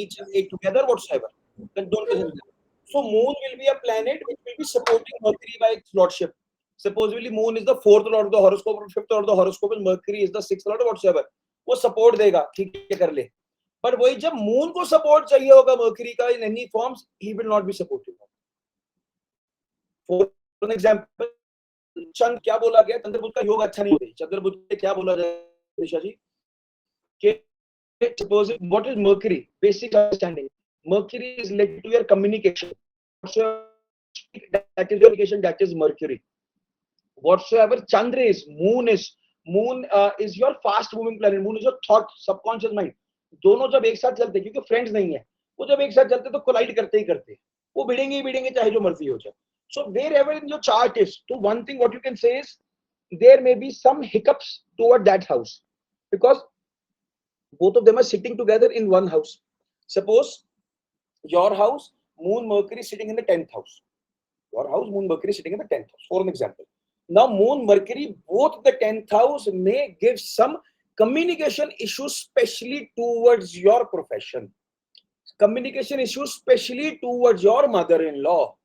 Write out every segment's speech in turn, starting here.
each together whatsoever, then don't consider them. So moon will be a planet which will be supporting Mercury by its lordship. Supposedly moon is the fourth lord of the horoscope or fifth lord of the horoscope, and Mercury is the sixth lord or whatsoever. वो support देगा, ठीक है कर ले. But वही जब moon को support चाहिए होगा Mercury का in any forms, he will not be supportive. For an example, चंद्र क्या बोला गया, चंद्रबुध का योग अच्छा नहीं होता. चंद्रबुध पे क्या बोला जाए निशा जी कि suppose what is Mercury? Basic understanding. Mercury is related to your communication. That is your communication. That is Mercury. Whatsoever Chandra is, moon is your fast moving planet. Moon is your thought, subconscious mind. दोनों जब एक साथ चलते, क्योंकि friends नहीं है, वो जब एक साथ चलते तो कोलाइड करते ही करते, वो भिड़ेंगे चाहे जो मर्जी हो जाए. So wherever in your chart is, so one thing what you can say is there may be some hiccups toward that house because both of them are sitting together in one house. Suppose your house, moon, Mercury sitting in the 10th house. Your house, moon, Mercury sitting in the 10th house, for an example. Now, moon, Mercury, both the 10th house may give some communication issues, especially towards your profession. Communication issues, especially towards your mother-in-law.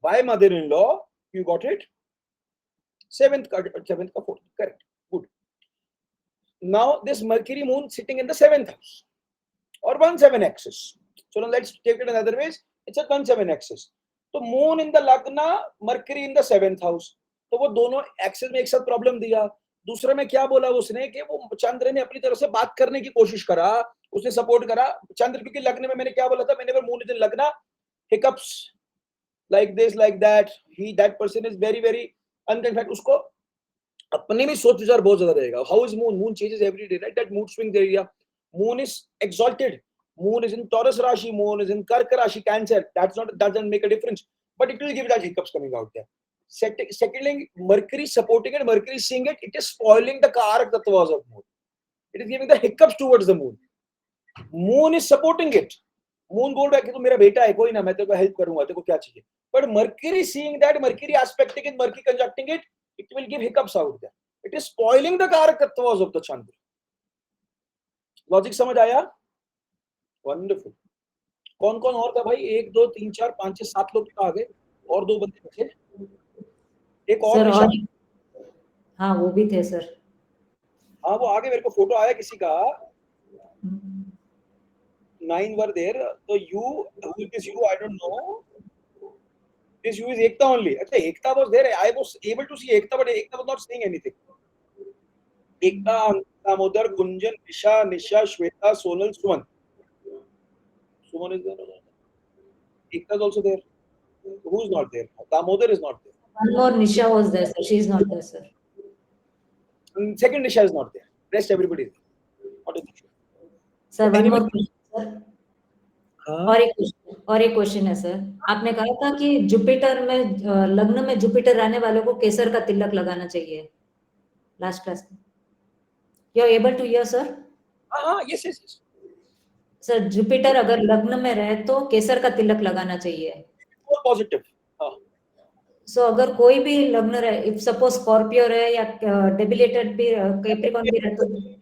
Why mother-in-law? You got it? 7th, 4th, correct. Good. Now, this Mercury, moon sitting in the 7th house or 1-7 axis. So now let's take it another way. It's a 1-7 axis. So moon in the Lagna, Mercury in the 7th house. तो वो दोनों access में एक साथ problem दिया. दूसरे में क्या बोला उसने कि वो चंद्र ने अपनी तरफ से बात करने की कोशिश करा, उसने सपोर्ट करा. चंद्र क्योंकि लग्न में मैंने क्या बोला था, मैंने मून इज इन लग्ना, hiccups like this like that, that person is very very unconfident. उसको अपने में सोच विचार बहुत ज्यादा रहेगा. How is moon changes every day, right? That mood swings area. Moon is exalted, moon is in Taurus Rashi, moon is in Karka Rashi, Cancer. Doesn't make a difference, but it will give that hiccups coming out there. Secondly, Mercury supporting it, Mercury seeing it, it is spoiling the Karak Tattvas of moon. It is giving the hiccups towards the moon. Moon is supporting it. Moon बोल रहा है कि तू मेरा बेटा है, कोई ना, मैं तेरे को हेल्प करूंगा, तेरे को क्या चाहिए. But Mercury seeing that, Mercury aspecting it, Mercury conjuncting it, it will give hiccups out there. It is spoiling the Karak Tattvas of the Chandra. Logic समझ आया? Wonderful. कौन कौन और था भाई? 1 2 3 4 5 6 7 लोग तो आ गए और 2 बंदे बचे. एक और सर, हाँ वो भी थे सर. हाँ वो आगे मेरे को फोटो आया किसी का. 9 were there. So you, who is you? I don't know. This you is Ekta only. Okay, Ekta was there. I was able to see Ekta, but Ekta was not saying anything. Ekta, Damodar, Gunjan, Nisha, Shweta, Sonal, Suman. Suman is there. Ekta is also there. Who is not there? Damodar is not there. One more Nisha was there, sir. She is not there, sir. And second Nisha is not there. Rest everybody is there. What is it? Sir, one more question, sir. और एक question है sir. आपने कहा था कि Jupiter में, लग्न में जुपिटर रहने वालों को केसर का तिलक लगाना चाहिए लास्ट क्लास में. You are able to hear sir? हाँ यस यस सर, जुपिटर अगर लग्न में रहे तो केसर का तिलक लगाना चाहिए. पॉजिटिव. सो अगर कोई भी लग्न रहे, इफ सपोज स्कॉर्पियो रहे या डेबिलेटेड भी, कैप्रिकॉर्न भी रहे तो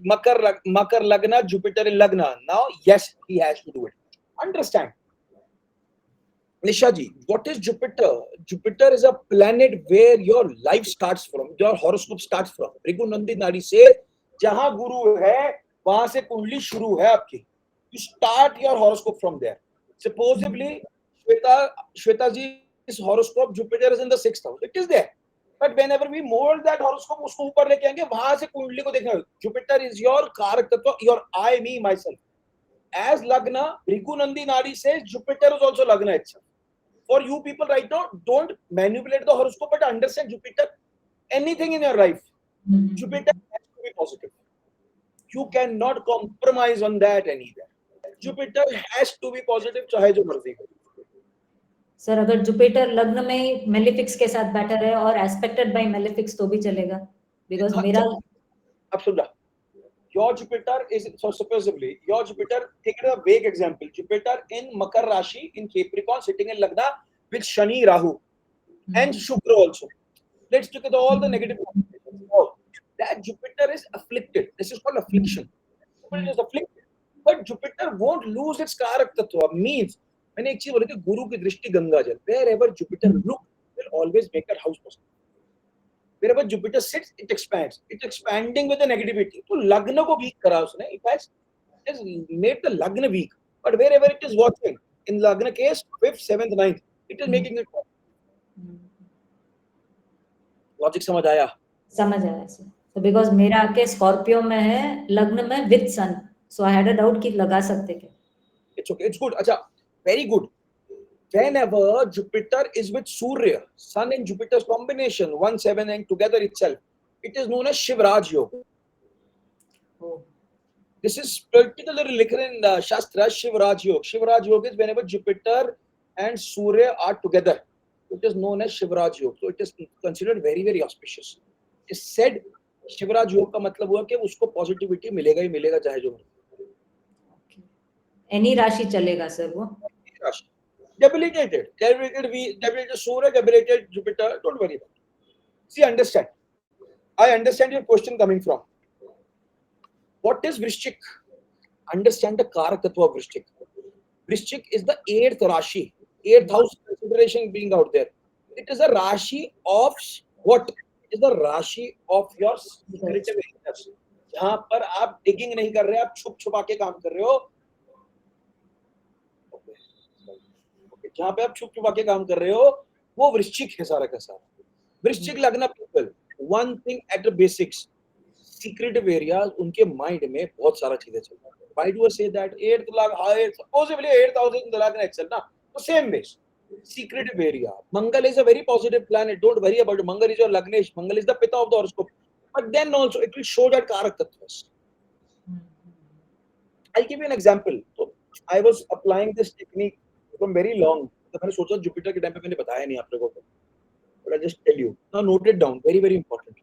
Makar Lagna, Jupiter in Lagna. Now, yes, he has to do it. Understand? Nisha ji, what is Jupiter? Jupiter is a planet where your life starts from, your horoscope starts from. Rigunandi Nadi से जहाँ गुरु है, वहाँ से कुंडली शुरू है आपकी. You start your horoscope from there. Supposedly, Shweta ji's horoscope, Jupiter is in the 6th house. It is there. But whenever we mold that horoscope, उसको ऊपर लेके आएंगे, वहां से कुंडली को देखना. Jupiter is your कारक तत्व, your I, me, myself. As Lagna, Bhrigu Nadi says Jupiter is also Lagna itself. For you people right now, don't manipulate the horoscope, but understand Jupiter. Anything in your life, Jupiter has to be positive. You cannot compromise on that anywhere. Jupiter has to be positive, चाहे जो मर्जी हो. Sir, अगर Jupiter लग्न में मेलेफिक्स के साथ बैठा रहे और एस्पेक्टेड बाय मेलेफिक्स तो भी चलेगा? बिकॉज़ मेरा Absolutely. Your Jupiter is, so supposedly your Jupiter, take it a vague example, Jupiter in Makar Rashi in Capricorn sitting in Lagna with Shani, Rahu and Shukra also. Let's look at all the negative combinations. Oh, that Jupiter is afflicted. This is called affliction. Jupiter is afflicted. but Jupiter won't lose its कारक तत्व. Means मैंने एक चीज बोली थी, गुरु की दृष्टि गंगा जल. Wherever Jupiter look will always make that house possible. Wherever Jupiter sits, it expands. It's expanding with the negativity. तो लग्न को weak करा उसने. It has made the लग्न weak. But wherever it is watching, in लग्न case 5th, 7th, 9th, it is making it. Logic समझ आया? समझ आया सर. So because मेरा आके स्कॉर्पियो में है, लग्न में with sun, so I had a doubt कि लगा सकते क्या? It's okay. It's good. अच्छा, very good. Whenever Jupiter is with Surya, Sun and Jupiter's combination, 1, 7 and together itself, it is known as Shivraj Yoga. Oh. This is particularly written in the Shastra, Shivraj Yoga. Shivraj Yoga is whenever Jupiter and Surya are together. It is known as Shivraj Yoga. So it is considered very, very auspicious. It is said Shivraj Yoga का मतलब हुआ कि उसको positivity मिलेगा ही मिलेगा चाहे जो. Any राशि चलेगा सर वो? राशि. Debilitated Surya, debilitated Jupiter, don't worry about it. See, understand. I understand your question coming from. What is Vrishchik? Understand the Karak Tattva of Vrishchik. Vrishchik is the 8th Rashi, 8th house consideration being out there. It is a Rashi of what? It is the Rashi of your secretive areas. जहाँ पर आप digging नहीं कर रहे, आप छुप छुपा के काम कर रहे हो. जहाँ पे आप छुप छुपा के काम कर रहे हो, वो वृश्चिक है सारा का सारा. वृश्चिक लग्न people, one thing at the basics, secretive areas उनके माइंड में बहुत सारा चीजें चल रहा है. Why do I say that? 8th lagna, high, supposedly 8,000 in the lagna itself, na? So same base. Secretive area. Mangal is a very positive planet. Don't worry about it. Mangal is your lagnesh. Mangal is the pita of the horoscope. But then also it will show that karak tattvas. I'll give you an example. So I was applying this technique from very long. तो मैंने सोचा Jupiter के time पे मैंने बताया नहीं आप लोगों को. But I just tell you. Now note it down. Very, very important.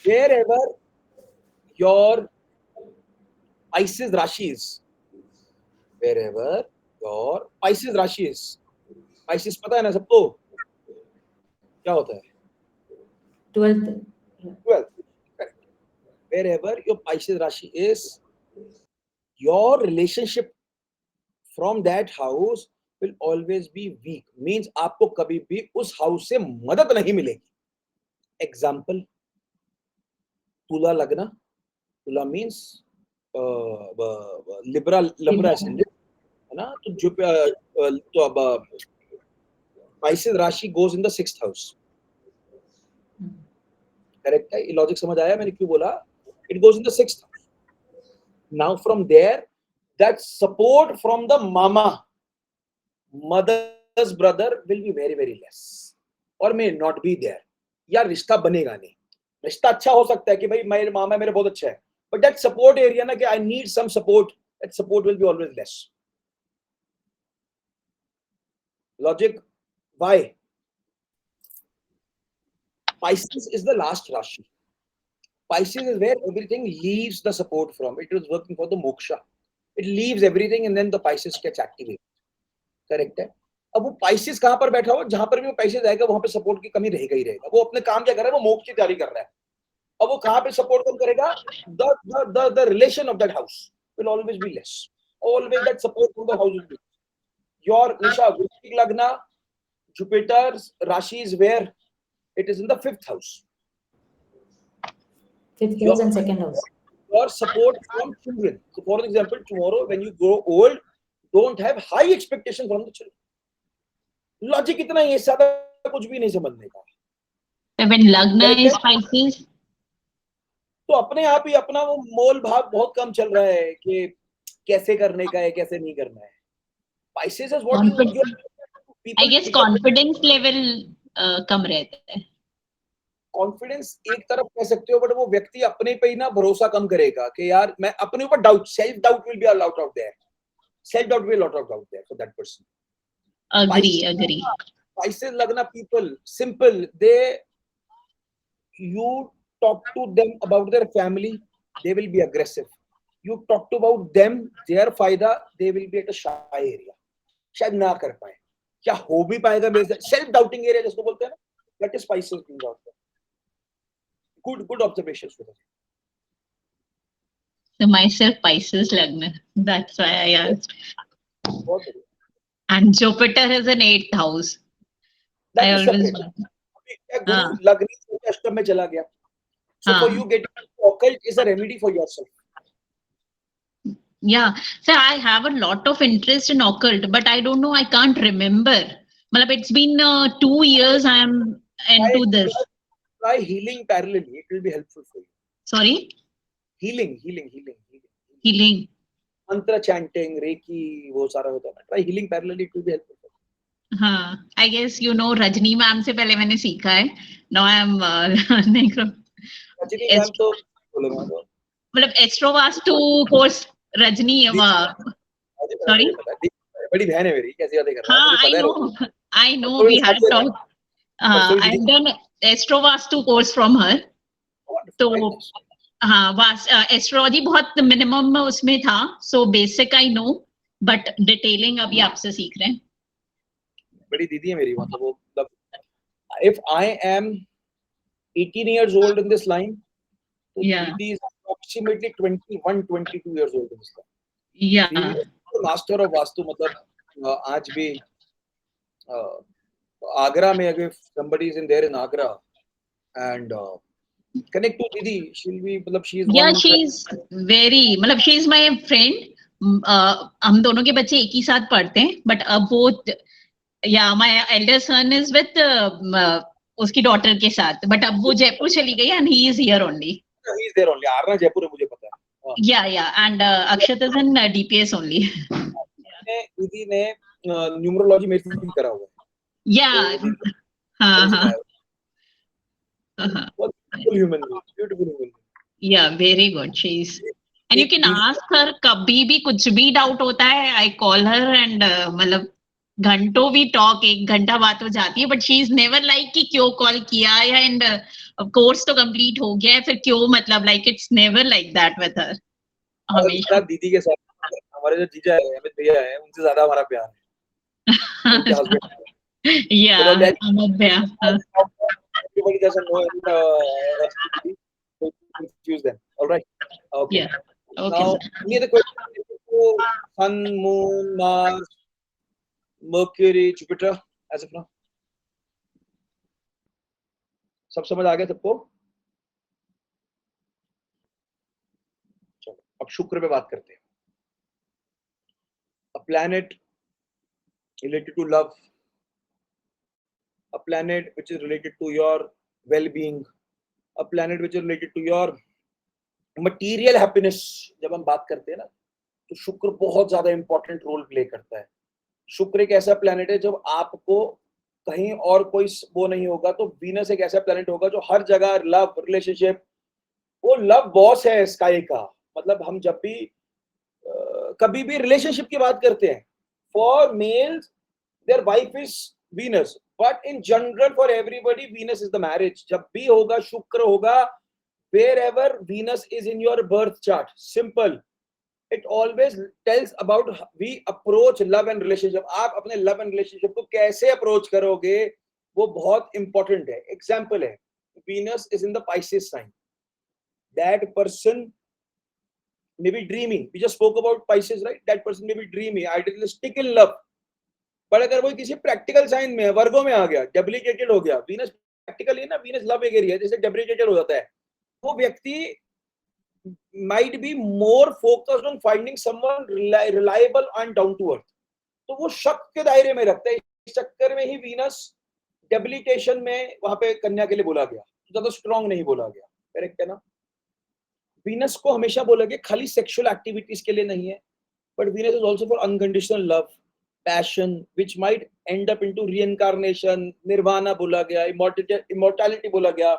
Wherever your Pisces Rashi is, wherever your Pisces Rashi is, Pisces पता है ना सबको क्या होता है? 12th. Correct. Wherever your Pisces Rashi is, your relationship from that house will always be weak. Means आपको कभी भी उस house से मदद नहीं मिलेगी. Example, तुला लग्न. तुला means Libra ascendant, है ना? तो अब Pisces राशि goes in the 6th house. Correct है? ये logic समझ आया मैंने क्यों बोला? It goes in the 6th house. Now from there, that support from the mother's brother will be very, very less, or may not be there. या रिश्ता बनेगा नहीं. रिश्ता अच्छा हो सकता है कि भाई मेरे मामा मेरे बहुत अच्छा है, but that support area ना कि I need some support, that support will be always less. Logic. Why? Pisces is the last Rashi. Pisces is where everything leaves the support from. It is working for the moksha. It leaves everything and then the Pisces gets activated. Correct है? अब वो Pisces कहाँ पर बैठा हो? जहाँ पर भी वो Pisces आएगा वहाँ पे सपोर्ट की कमी रहेगा ही रहेगा. वो अपने काम क्या कर रहा है? वो मोक्ष की तैयारी कर रहा है. अब वो कहाँ पे सपोर्ट कम करेगा? The relation of that house will always be less. Always that support from the house will be. Your Nisha Vrishchik Lagna, Jupiter's Rashi is where? It is in the 5th house. 5th house and 2nd house. Your support from children. So for example, tomorrow when you grow old, don't have high expectations from the children. Logic इतना ही है, ज़्यादा कुछ भी नहीं समझने का. When Lagna is Pisces, तो अपने आप ही अपना वो मोल भाव बहुत कम चल रहा है कि कैसे करने का है, कैसे नहीं करना है. Pisces is what you. I guess confidence level कम रहता है. कॉन्फिडेंस एक तरफ कह सकते हो, बट वो व्यक्ति अपने पे ही ना भरोसा कम करेगा कि यार मैं अपने ऊपर doubt, self doubt will be a lot out there. Self doubt will lot of out there for that person. Agree. Pisces Lagna people, simple. You talk to them about their family, they will be aggressive. You talk to about them, their फायदा, they will be at a shy area. शायद ना कर पाए. क्या हो भी पाएगा मेरे से? Self doubting area जिसको बोलते हैं ना, that is Pisces being out there. Good observations for that. So myself Pisces Lagna. That's why I asked. बहुत बढ़िया. And Jupiter is in 8th house. That I is always separate. wonder. अभी क्या हाँ. गुरु लग्न से अष्टम में चला गया. So for हाँ. you getting into occult is a remedy for yourself. Yeah, so I have a lot of interest in occult, but I don't know, I can't remember. Matlab, it's been 2 years I am into this. Try healing parallelly. It will be helpful for you. Sorry? Healing. Healing. Mantra chanting, Reiki, वो सारा होता है. Try healing parallelly. It will be helpful for you. हाँ, I guess you know Rajni ma'am से पहले मैंने सीखा है. Now I am learning from Rajini ma'am तो बोलूँगा तो. मतलब Astrovastu course Rajni sorry. बड़ी बहन है मेरी, कैसी बातें कर रहा है? हाँ, मुझे पता है. I know we had talked. I've done Astrovastu course from her. तो हाँ, एस्ट्रोलॉजी बहुत मिनिमम में उसमें था. So basic I know, but detailing अभी आपसे सीख रहे हैं. बड़ी दीदी है मेरी, मतलब वो मतलब if I am 18 years old in this line, तो दीदी is approximately 21-22 years old in this line. Yeah. Master of vastu, मतलब आज भी आगरा में अगर somebody is in there in Agra and connect to दीदी, she'll be मतलब she is one. Yeah, she is very मतलब she is my friend. हम दोनों के बच्चे एक ही साथ पढ़ते हैं, बट अब वो या my elder son is with उसकी डॉटर के साथ, बट अब वो जयपुर चली गई and he is here only. He is there only. Aarna Jaipur है, मुझे पता है. Yeah, and Akshat is in DPS only. दीदी ने न्यूमरोलॉजी मेरे से करा हुआ है. Yeah. हाँ. Beautiful human being. Yeah, very good. She's and you can ask her कभी भी कुछ भी डाउट होता है. I call her and मतलब घंटों भी टॉक, 1 घंटा बात हो जाती है, but she is never like कि क्यों कॉल किया या एंड कोर्स तो कंप्लीट हो गया है फिर क्यों, मतलब like it's never like that with her. हमेशा दीदी के साथ हमारे जो जीजा है, अमित भैया है, उनसे ज्यादा हमारा प्यार है. उनके हस्बैंड. या अमित भैया. Everybody doesn't know and confuse them. All right. Okay. Yeah. Okay. Now, any other question? Sun, Moon, Mars, Mercury, Jupiter, as of now. सब समझ आ गया सबको? चलो, अब शुक्र पे बात करते हैं. A planet related to love, a planet which is related to your well-being, a planet which is related to your material happiness. जब हम बात करते हैं ना, तो शुक्र बहुत ज्यादा इंपॉर्टेंट रोल प्ले करता है. शुक्र एक ऐसा प्लैनेट है जब आपको कहीं और कोई वो नहीं होगा, तो वीनस एक ऐसा प्लैनेट होगा जो हर जगह लव, रिलेशनशिप, वो लव बॉस है स्काई का. मतलब हम जब भी कभी भी रिलेशनशिप की बात करते हैं, for males their wife is Venus, but in general for everybody Venus is the marriage. जब भी होगा शुक्र होगा, wherever Venus is in your birth chart. Simple. It always tells about we approach love and relationship. आप अपने love and relationship को कैसे approach करोगे, वो बहुत important है. Example है, Venus is in the Pisces sign. That person may be dreamy. We just spoke about Pisces, right? That person may be dreamy, idealistic in love. पर अगर वो किसी practical sign में, वर्गों में आ गया, debilicated हो गया, Venus practical है ना, Venus love area जैसे debilicated हो जाता है, वो व्यक्ति might be more focused on finding someone reliable and down to earth. तो वो शक के दायरे में रखता है. इस चक्कर में ही वीनस डेबिलिटेशन में वहां पे कन्या के लिए बोला गया, ज्यादा स्ट्रॉन्ग नहीं बोला गया. करेक्ट है ना? वीनस को हमेशा बोला गया खाली सेक्सुअल एक्टिविटीज के लिए नहीं है, but Venus is also for unconditional love, passion which might end up into reincarnation. Nirvana बोला गया, इमॉर्टैलिटी बोला गया,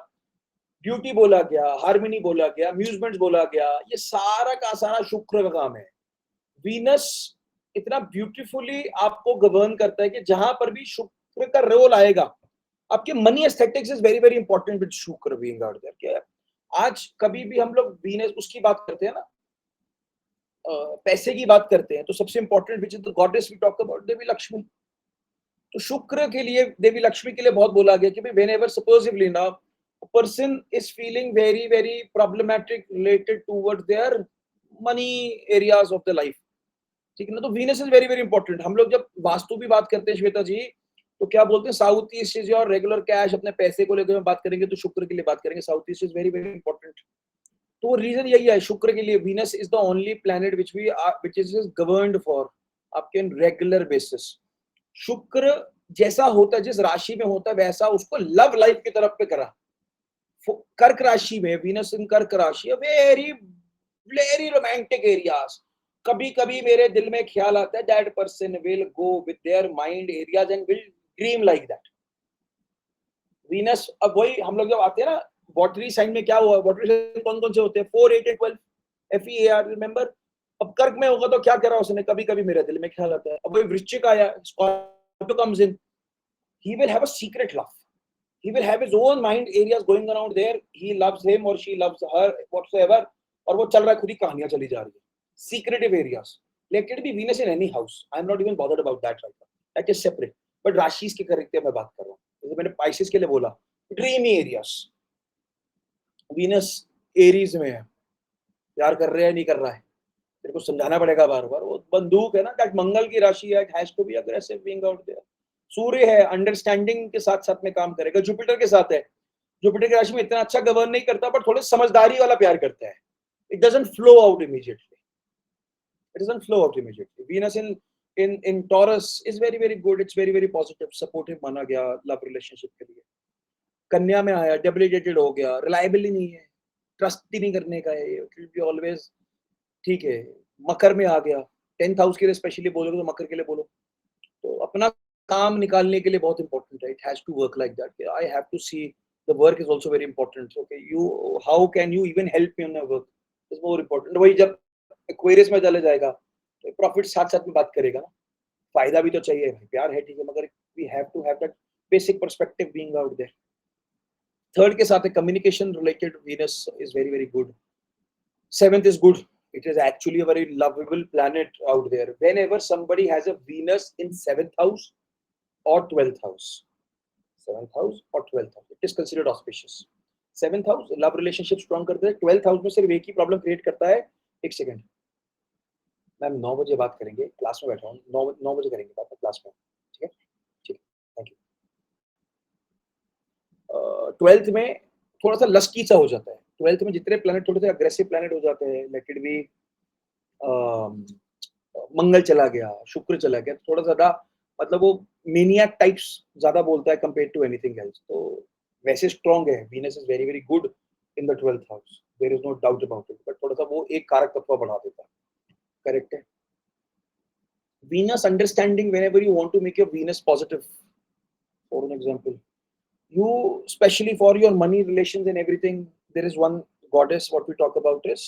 ब्यूटी बोला गया, हार्मनी बोला गया, अम्यूजमेंट बोला गया. ये सारा का सारा शुक्र का काम है. वीनस इतना ब्यूटीफुली आपको गवर्न करता है कि जहां पर भी शुक्र का रोल आएगा, आपके money aesthetics is very very important with शुक्र बीइंग आउट देयर. आज कभी भी हम लोग वीनस उसकी बात करते हैं ना, पैसे की बात करते हैं, तो सबसे important which is the goddess we talk about, Devi Lakshmi. तो शुक्र के लिए, देवी लक्ष्मी के लिए बहुत बोला गया कि भाई व्हेनेवर सपोजिवली ना a person is feeling very very problematic related towards their money areas of the life, ठीक है ना। तो Venus is very very important. हम लोग जब वास्तु की बात करते हैं श्वेता जी, तो क्या बोलते हैं, south east is your regular cash. अपने पैसे को लेकर बात करेंगे तो शुक्र के लिए बात करेंगे, south east is very very important. तो रीजन यही है शुक्र के लिए, Venus is the only planet which is governed for आपके रेगुलर बेसिस। शुक्र जैसा होता है, जिस राशि में होता है, वैसा उसको लव लाइफ की तरफ पे करा। कर्क राशि में वीनस इन कर्क राशि, वेरी वेरी रोमांटिक एरियाज। कभी कभी मेरे दिल में ख्याल आता है that person will go with their mind areas and will dream like that. Venus, अब वही हम लोग जब आते हैं ना वॉटरी साइन में, क्या हुआ, वॉटरी साइन कौन कौन से होते हैं, 4 8 12 FEAR, रिमेंबर। अब कर्क में होगा तो क्या करा उसने, कभी कभी मेरे दिल में ख्याल आता है। अब वही वृश्चिक आया, Scorpio comes in, he will have a secret love, he will have his own mind areas going around there, he loves him or she loves her whatsoever, और वो चल रहा है, खुद ही कहानियां चली जा रही है, secretive areas। Let it be Venus in any house, I am not even bothered about that right now, that is separate, but राशि के करके मैं बात कर रहा हूँ। जैसे मैंने पाइसेस के लिए बोला, ड्रीमी एरियाज, वीनस एरीज में है, प्यार कर रहा है नहीं कर रहा है, तेरे को समझाना पड़ेगा बार बार, वो बंदूक है ना, दैट मंगल की राशि है, it has to be aggressive being out there. सूर्य है, अंडरस्टैंडिंग के साथ साथ में काम करेगा। जुपिटर के साथ है, जुपिटर की राशि में इतना अच्छा गवर्न नहीं करता, पर थोड़े समझदारी वाला प्यार करता है। It doesn't flow out immediately, it doesn't flow out immediately. Venus in taurus is very very good, it's very very positive, supportive माना गया लव रिलेशनशिप के लिए। कन्या में आया, डेबिलिटेटेड हो गया, रिलायबल ही नहीं है, ट्रस्ट ही नहीं करने का है, इट विल बी ऑलवेज, ठीक है। मकर में आ गया, 10th हाउस के लिए स्पेशली बोलोगे तो मकर के लिए बोलो, तो अपना काम निकालने के लिए बहुत इंपॉर्टेंट है। It has to work like that, I have to see the work is also very important. Okay, you how can you even help me on my work is more important. वही जब Aquarius में चले जाएगा तो profit साथ साथ में बात करेगा ना, फायदा भी तो चाहिए भाई, प्यार है ठीक है, मगर we have to have that basic perspective being out there. Third के साथ है communication related, Venus is very very good. 7th is good, it is actually a very lovable planet out there. Whenever somebody has a Venus in 7th house or 12th house, 7th house or 12th house, it is considered auspicious. 7th house love relationship strong करता है, 12th house में सिर्फ एक ही problem create करता है। एक second ma'am, 9 बजे बात करेंगे, क्लास में बैठा हूँ, 9 बजे करेंगे बात क्लास में, ठीक है, ठीक, थैंक यू। 12th में थोड़ा सा लस्की सा हो जाता है। 12th में जितने प्लैनेट थोड़े से अग्रेसिव प्लैनेट हो जाते हैं, लेट इट बी मंगल चला गया, शुक्र चला गया, तो थोड़ा ज्यादा मतलब वो मेनियाक टाइप्स ज्यादा बोलता है कंपेयर टू एनीथिंग एल्स। तो वैसे स्ट्रांग है, Venus is very very good in the 12th house, there is no doubt about it, but थोड़ा सा वो एक कारक तत्व बढ़ा देता है, करेक्ट है। Venus understanding, whenever you want to make your Venus positive, for an example, you especially for your money relations and everything, there is one goddess what we talk about is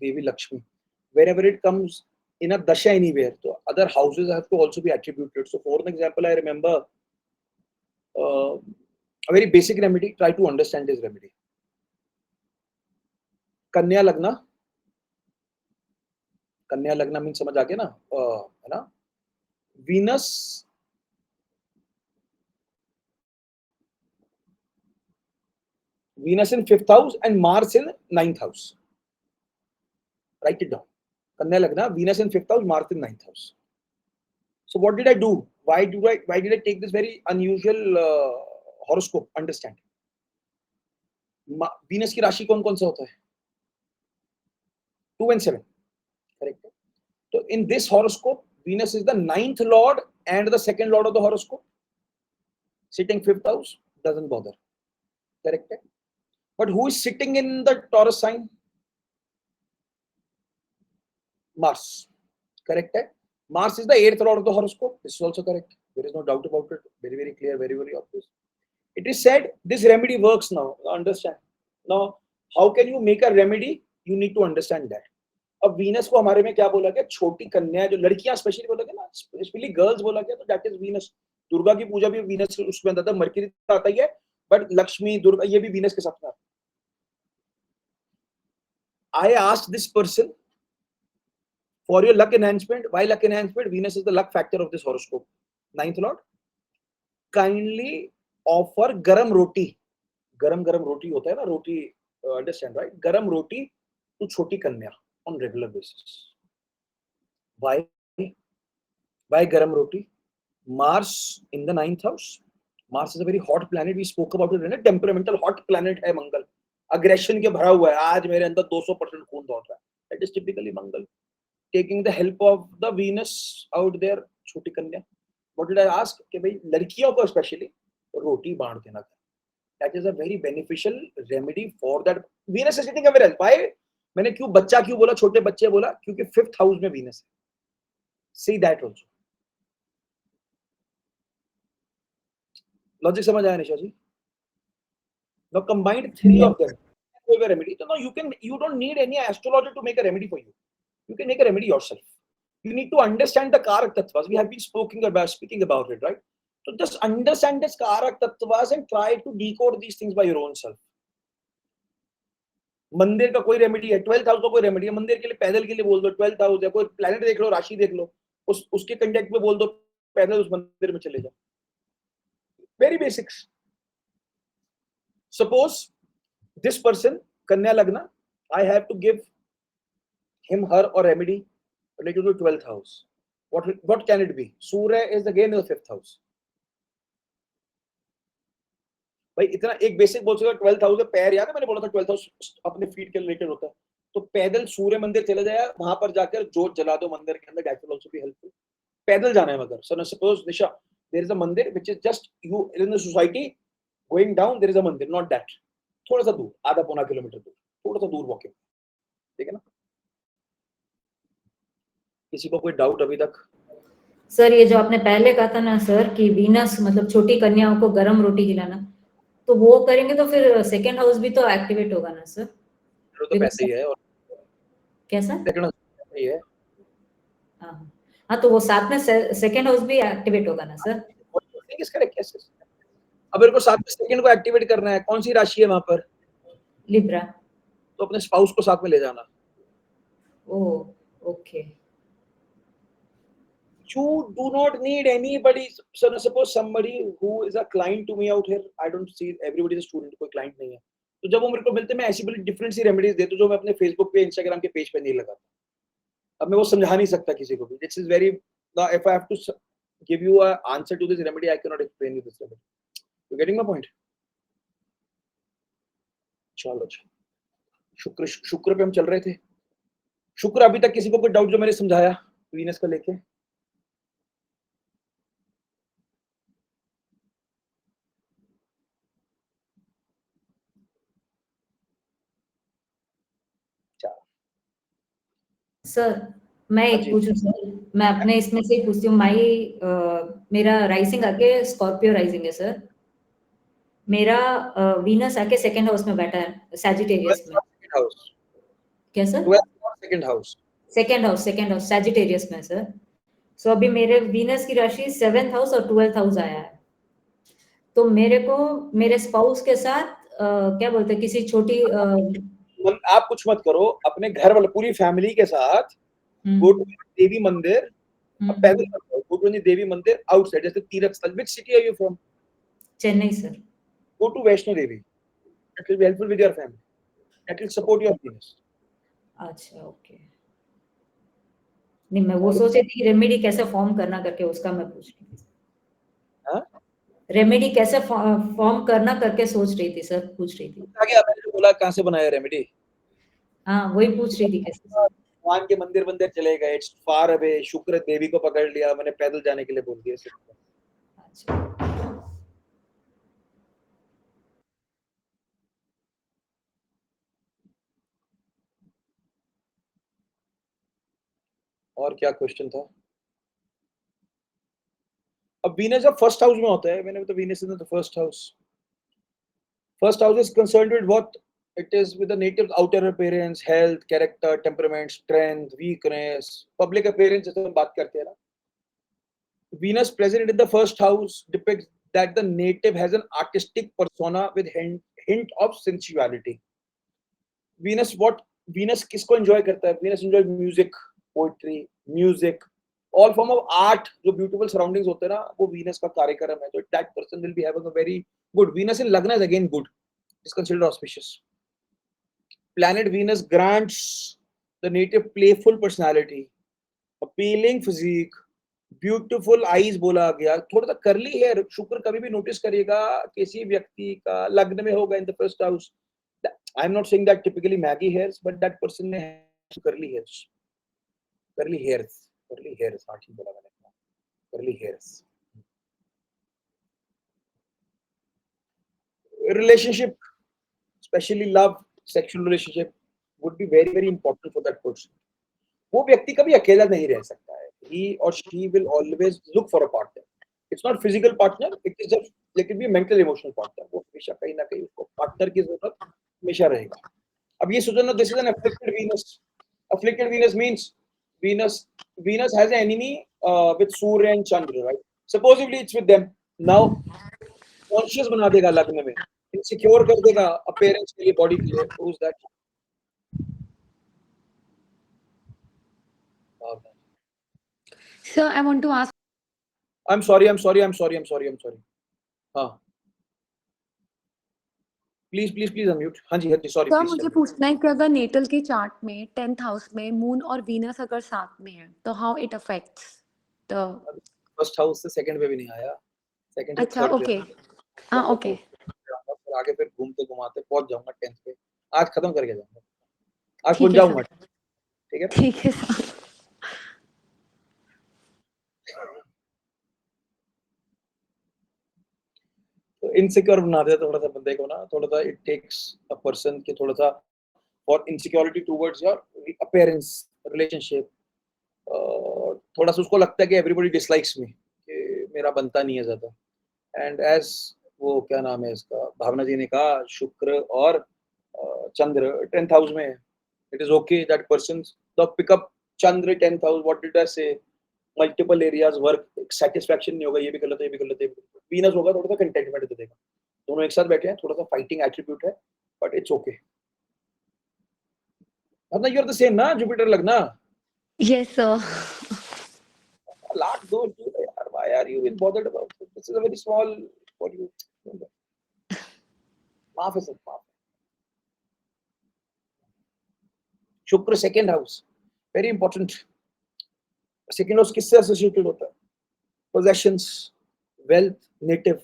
Devi Lakshmi. Wherever it comes in a dasha anywhere, so other houses have to also be attributed. So for an example, I remember a very basic remedy, try to understand this remedy. कन्या लग्न mean समझ आ गया ना, है ना। Venus Venus in 5th house and Mars in 9th house. Write it down. Kanya Lagna, Venus in 5th house, Mars in 9th house. So what did I do? Why did I take this very unusual horoscope? Understand. Venus की राशि कौन कौन सा होता है? 2 and 7. Correct. So in this horoscope, Venus is the 9th lord and the 2nd lord of the horoscope. Sitting 5th house doesn't bother. Correct. But who is sitting in the Taurus sign? Mars. Correct. Mars is the 8th lord of the horoscope. This is also correct. There is no doubt about it. Very, very clear, very, very obvious. It is said this remedy works now. Understand. Now, how can you make a remedy? You need to understand that. अब Venus को हमारे में क्या बोला गया? छोटी कन्या, जो लड़कियां स्पेशली बोला गया ना, स्पेशली गर्ल्स बोला गया, तो दैट इज वीनस। दुर्गा की पूजा भी वीनस उसमें आता था, मरकरी आता ही है, बट लक्ष्मी, दुर्गा, ये भी वीनस के साथ में आता है। I asked this person for your luck enhancement. Why luck enhancement? Venus is the luck factor of this horoscope. 9th lord. Kindly offer garam roti. Garam roti होता है ना, roti, understand right? Garam roti to choti kanya on regular basis. Why garam roti? Mars in the 9th house. Mars is a very hot planet. We spoke about it. A temperamental hot planet है मंगल. Aggression के भरा हुआ है. आज मेरे अंदर 200% खून दौड़ रहा है. That is typically Mangal. Taking the help of the Venus out there. छोटी कन्या. What did I ask? कि भाई लड़कियों को especially रोटी बांट देना. That is a very beneficial remedy for that. Venus is sitting everywhere else. Why? मैंने क्यों बच्चा क्यों बोला, छोटे बच्चे बोला, क्योंकि 5th हाउस में Venus है. See that also. Logic समझ आया निशा जी? Now combined 3 of them. Make a remedy. So now you don't need any astrologer to make a remedy for you. You can make a remedy yourself. You need to understand the Karak Tattvas. We have been speaking about it, right? So just understand this Karak Tattvas and try to decode these things by your own self. मंदिर का कोई remedy है, 12th house का कोई remedy है, मंदिर के लिए पैदल के लिए बोल दो, 12th हाउस है, कोई प्लैनेट देख लो, राशि देख लो, उसके कांटेक्ट में बोल दो, पैदल उस मंदिर में चले जाओ. Very basics. Suppose this person, Kanya Lagna, I have to give him, her, or remedy related to 12th house. What can it be? Surya is again in the 5th house. भाई इतना एक बेसिक बोल सकता 12th house है, पैर याद है मैंने बोला था 12th हाउस अपने फीट के रिलेटेड होता है, तो पैदल सूर्य मंदिर चले जाए, वहां पर जाकर जोत जला दो मंदिर के अंदर. That will also be helpful. पैदल जाना है मगर. So suppose Nisha, there is a mandir which is just you in the society going down, there is a mandir, not that, थोड़ा सा दूर, आधा पौना किलोमीटर दूर, थोड़ा सा दूर वॉकिंग. ठीक है ना? किसी को कोई डाउट अभी तक? सर ये जो आपने पहले कहा था ना सर कि वीनस मतलब छोटी कन्याओं को गरम रोटी खिलाना, तो वो करेंगे तो फिर सेकंड हाउस भी तो एक्टिवेट होगा ना सर? तो पैसे ही है. और कैसा? सेकंड हाउस ही है. हाँ तो वो साथ में सेकंड हाउस भी एक्टिवेट होगा ना सर? Think is correct. कैसे? अब मेरे को साथ में सेकंड को एक्टिवेट करना है. कौन सी राशि है वहां पर? लिब्रा. तो अपने स्पाउस को साथ में ले जाना. Oh okay. You do not need anybody. So suppose somebody who is a client to me out here, I don't see everybody is a student, कोई client नहीं है, तो जब वो मेरे को मिलते मैं ऐसी बड़ी डिफरेंट सी रेमेडीज देता हूं जो मैं अपने फेसबुक पे, इंस्टाग्राम के पेज पे नहीं लगाता. अब मैं वो समझा नहीं सकता किसी को भी. This is very, if I have to give you a answer to this remedy, I cannot explain you this remedy. You getting my point? चलो शुक्र पे हम चल रहे थे. शुक्र अभी तक किसी को कोई डाउट जो मैंने समझाया वीनस को लेके? सर मैं एक पूछूं सर, मैं अपने इसमें से पूछती हूँ. मेरा राइजिंग आके स्कॉर्पियो राइजिंग है सर. मेरा वीनस आके सेकंड हाउस में बैठा है, सैजिटेरियस में. क्या सर? सेकंड हाउस सैजिटेरियस में सर. सो अभी मेरे वीनस की राशि 7th हाउस और 12th हाउस आया है. तो मेरे को मेरे स्पाउस के साथ क्या बोलते हैं, किसी छोटी आप कुछ मत करो, अपने घर वाले पूरी फैमिली के साथ गो टू देवी मंदिर. पैदल गो टू देवी मंदिर आउटसाइड, जैसे तीर्थ स्थल. Which city are you from? Chennai sir. Go to Vaishno Devi. It will be helpful with your family. It will support your business. अच्छा ओके. नहीं मैं वो सोच रही थी रेमेडी कैसे फॉर्म करना करके, उसका मैं पूछ रही थी. हां रेमेडी कैसे फॉर्म करना करके सोच रही थी सर, पूछ रही थी. आगे आपने बोला कहां से बनाया रेमेडी? हाँ वही पूछ रही थी कैसे. भगवान के मंदिर चले गए, इट्स फार अवे. शुक्र देवी को पकड़ लिया, मैंने पैदल जाने के लिए बोल दिया. अच्छा और क्या क्वेश्चन था? अब वीनस जब फर्स्ट हाउस में होता है, मैंने तो Venus in the first house. First house is concerned with what? It is with the native outer appearance, health, character, temperament, strength, weakness, public appearance. जैसे हम बात करते हैं ना, Venus present in the first house depicts that the native has an artistic persona with hint of sensuality. Venus किसको enjoy करता है? Venus enjoy music, poetry, music, all form of art. जो beautiful surroundings होते हैं ना, वो Venus का कार्यक्रम है. तो that person will be having a very good. Venus in Lagna is again good. It's considered auspicious. Planet Venus grants the native playful personality, appealing physique, beautiful eyes बोला गया, थोड़ा सा करली हेयर। शुक्र कभी भी नोटिस करिएगा किसी व्यक्ति का लग्न में होगा in the first house, I am not saying that typically Maggi hairs, but that person ने करली हेयर्स, करली हेयर्स, करली हेयर्स, हाँ ठीक बोला मैंने, करली hairs. Relationship, specially love, sexual relationship would be very very important for that person. वो व्यक्ति कभी अकेला नहीं रह सकता है। He or she will always look for a partner. It's not physical partner, it is just, it can be a mental emotional partner. वो हमेशा कहीं ना कहीं उसको पार्टनर की जरूरत हमेशा रहेगा। अब ये सोचो ना, this is an afflicted Venus. Afflicted Venus means Venus has an enemy with Surya and Chandra, right? Supposedly it's with them. Now conscious बना देगा लग्न में, insecure कर देगा appearance के लिए, body के लिए। Who's that? Sir, I want to ask. I'm sorry. हाँ, प्लीज अनम्यूट। हाँ जी, सॉरी। सर, मुझे पूछना है कि अगर नेटल के चार्ट में 10th हाउस में मून और वीनस अगर साथ में है तो how it affects the first house से सेकंड पे भी नहीं आया, सेकंड से अच्छा, ओके, हाँ ओके, फिर आगे फिर घूमते घुमाते पहुंच जाऊंगा 10th पे। आज खत्म करके जाऊंगा, आज ठीक पहुंच है जाऊंगा। सर, ठीक है, ठीक है सर। तो इनसिक्योर बना देता थोड़ा सा बंदे को ना, थोड़ा सा इट टेक्स अ पर्सन के थोड़ा सा for insecurity towards your appearance, relationship. थोड़ा सा उसको लगता है कि एवरीबॉडी डिसलाइक्स मी, कि मेरा बनता नहीं है ज्यादा। एंड एज वो क्या नाम है इसका, भावना जी ने कहा, शुक्र और चंद्र 10th हाउस में है, it is okay that person the pickup Chandra 10th house, what did I से, मल्टीपल एरियाज वर्क, सेटिस्फैक्शन नहीं होगा, ये भी कर लेते, ये भी कर लेते। वीनस होगा थोड़ा सा कंटेंटमेंट दे देगा। दोनों एक साथ बैठे हैं, थोड़ा सा फाइटिंग एट्रीब्यूट है, but it's okay. Bhavna, you are the same ना, जुपिटर लगना। Yes sir. लाख दो यार, why are you been bothered about it? This is a very small, what you माफ है सब, माफ। शुक्र second house, very important. Second house किससे एसोसिएटेड होता है? पोजेशंस, वेल्थ, नेटिव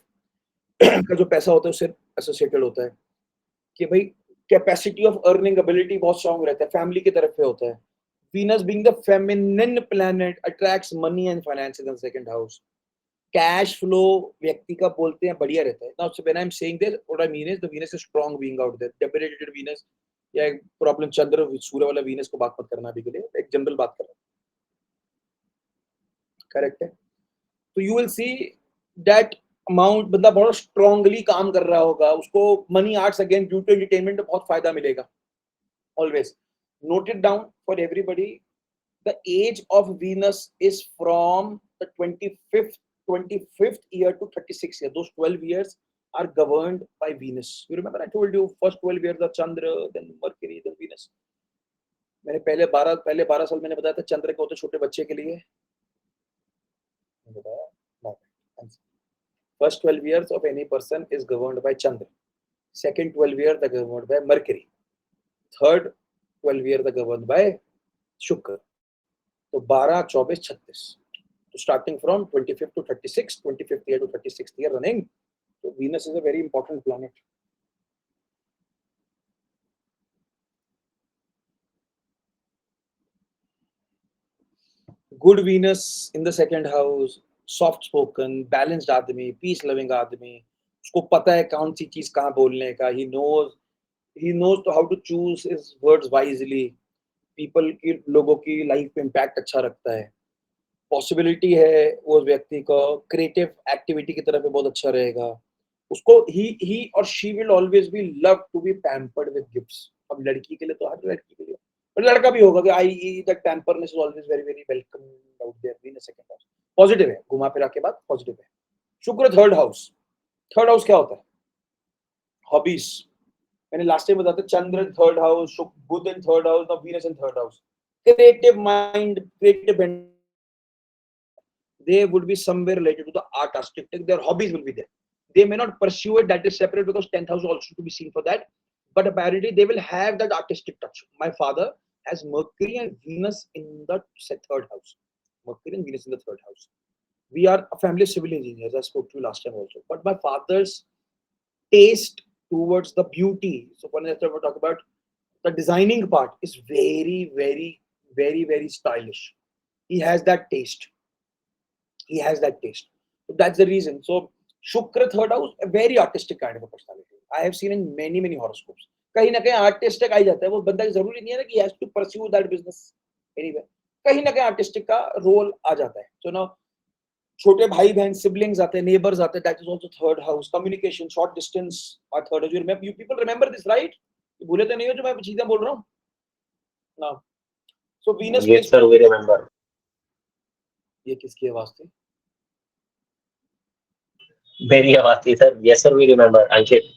का जो पैसा होता है उससे एसोसिएटेड होता है। कि भाई कैपेसिटी ऑफ अर्निंग एबिलिटी बहुत स्ट्रांग रहता है, फैमिली की तरफ से होता है। Venus being the feminine planet attracts money and finances in the second house. Cash flow व्यक्ति का बोलते हैं बढ़िया रहता है। Now, so when I'm saying this, what I mean is the Venus is strong being out there. Debilitated Venus या एक problem चंद्र सूर्य वाला Venus को बात मत करना अभी के लिए, एक जनरल बात कर रहा हूँ। करेक्ट है? तो you will see that amount बंदा बहुत स्ट्रांगली काम कर रहा होगा, उसको money, arts, again beauty, entertainment बहुत फायदा मिलेगा। Always note it down for everybody. The age of Venus is from the 25th year to 36 year. Those 12 years are governed by Venus. You remember I told you first 12 years are Chandra, then Mercury, then Venus. मैंने पहले 12 साल मैंने बताया था चंद्र के होते छोटे बच्चे के लिए। First 12 years of any person is governed by Chandra. Second 12 years are governed by Mercury. Third 12 years are governed by Shukra. So 12, 24, 36. So starting from 25th to 36, 25th year to 36th year running. So Venus is a very important planet. Good Venus in the second house, soft spoken, balanced आदमी, peace loving आदमी, उसको पता है कौन सी चीज कहाँ बोलने का, he knows how to choose his words wisely. People की, लोगों की लाइफ पे इम्पैक्ट अच्छा रखता है। पॉसिबिलिटी है वो व्यक्ति को क्रिएटिव एक्टिविटी की तरफ बहुत अच्छा रहेगा। उसको he or she will always be loved to be pampered with gifts. अब लड़की के लिए तो हर लड़की के लिए, और लड़का भी होगा कि that pamperness is always very very welcome out there in the second house. Positive है, घुमा फिरा के बाद पॉजिटिव है। शुक्र थर्ड हाउस क्या होता है? हॉबीज। मैंने लास्ट टाइम बताया चंद्र थर्ड हाउस, बुध in third house, now Venus in third house. Creative mind, creative, they would be somewhere related to the art aesthetic. Their hobbies will be there. They may not pursue it, that is separate, because 10th house also to be seen for that, but apparently they will have that artistic touch. My father has Mercury and Venus in the third house. Mercury and Venus in the third house. We are a family of civil engineers. I spoke to you last time also. But my father's taste towards the beauty, so when I talk about the designing part, is very, very, very, very stylish. He has that taste. He has that taste. So that's the reason. So Shukra third house, a very artistic kind of a personality. I have seen in many, many horoscopes. कहीं ना कहीं artistic आ जाता है. वो बंदा जरूरी नहीं है ना कि he has to pursue that business anyway. कहीं ना कहीं आर्टिस्टिक का रोल आ जाता है. So now छोटे भाई बहन सिबलिंग्स आते हैं, नेबर्स आते हैं, that is also third house. Communication, short distance और third house. You people remember this, right? भूले तो नहीं हो जो मैं चीजें बोल रहा हूं ना. So Venus, yes sir, we remember. ये किसकी आवाज थी? मेरी आवाज थी सर. Yes sir, we remember. Ankit.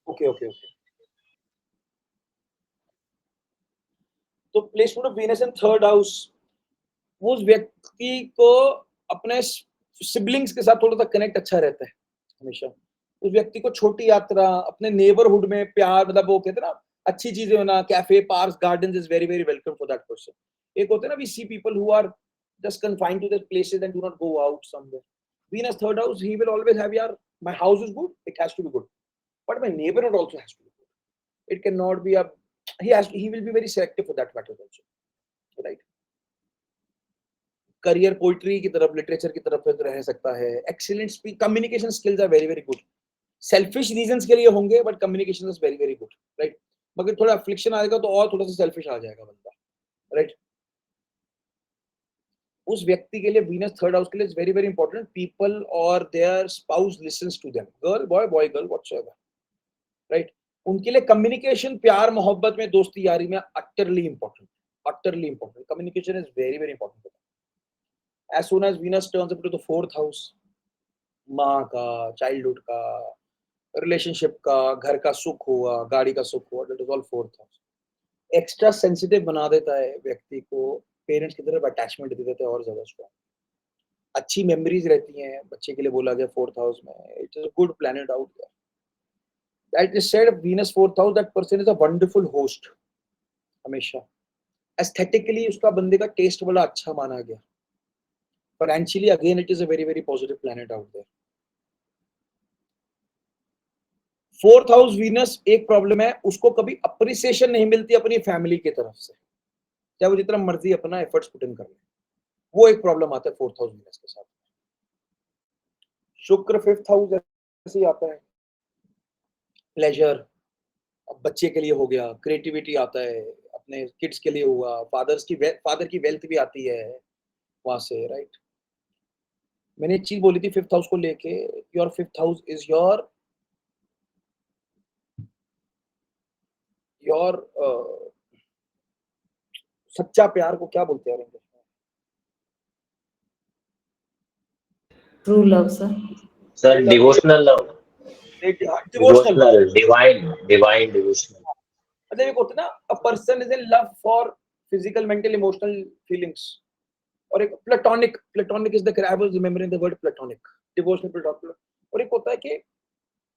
Okay okay okay. तो placement of Venus in third house, उस व्यक्ति को अपने सिबलिंग्स के साथ थोड़ा सा कनेक्ट अच्छा रहता है हमेशा. उस व्यक्ति को छोटी यात्रा, अपने नेबरहुड में प्यार, मतलब वो कहते हैं ना अच्छी चीजें होना, cafe, parks, gardens is very very welcome for that person. एक होते हैं ना, we see people who are just confined to their places and do not go out somewhere. Venus third house, he will always have, yaar, my house is good, it has to be good, but my neighborhood also has to be good. It cannot be a, he will be very selective for that matter also, right? Career, poetry की तरफ, literature की तरफ रह सकता है. Excellent speech, communication skills are very very good. Selfish reasons के लिए होंगे, but communication is very very good, right? मगर थोड़ा affliction आएगा तो और थोड़ा सा selfish आ जाएगा बंदा, right? उस व्यक्ति के लिए वीनस थर्ड हाउस के लिए is very very important. People और their spouse listens to them, girl boy, boy girl, whatsoever, right? उनके लिए कम्युनिकेशन, प्यार मोहब्बत में, दोस्ती यारी में utterly important. Utterly important. Communication is very very important. As soon as Venus turns up to the fourth house, माँ का, चाइल्डहुड का, रिलेशनशिप का, घर का सुख हुआ, गाड़ी का सुख हुआ, that is all fourth house. Extra sensitive बना देता है व्यक्ति को, पेरेंट्स की तरफ अटैचमेंट दे देते हैं और ज्यादा स्ट्रॉन्ग. अच्छी मेमोरीज रहती हैं बच्चे के लिए, बोला गया फोर्थ हाउस में. It is a good planet out there. That is said Venus fourth house, that person is a wonderful host. हमेशा एस्थेटिकली उसका बंदे का टेस्ट बड़ा अच्छा माना गया. Financially again it is a very very positive planet out there. Fourth house Venus, एक problem है, उसको कभी अप्रिसिएशन नहीं मिलती अपनी फैमिली की तरफ से, चाहे वो जितना मर्जी अपना एफर्ट्स पुट इन कर ले. वो एक प्रॉब्लम आता है फोर्थ हाउस वीनस के साथ. शुक्र फिफ्थ हाउस ऐसे ही आता है. प्लेजर, अब बच्चे के लिए हो गया, क्रिएटिविटी आता है, अपने किड्स के लिए हुआ, फादर की वेल्थ भी आती है वहां से, राइट? मैंने एक चीज बोली थी फिफ्थ हाउस को लेके, your fifth house is your सच्चा प्यार को क्या बोलते हैं इंग्लिश में? True love sir. Sir devotional love. Devotional, divine devotional. मतलब एक होता है ना, a person is in love for physical, mental, emotional feelings. और एक platonic is the, I was remembering the word platonic, devotional, platonic. और एक होता है कि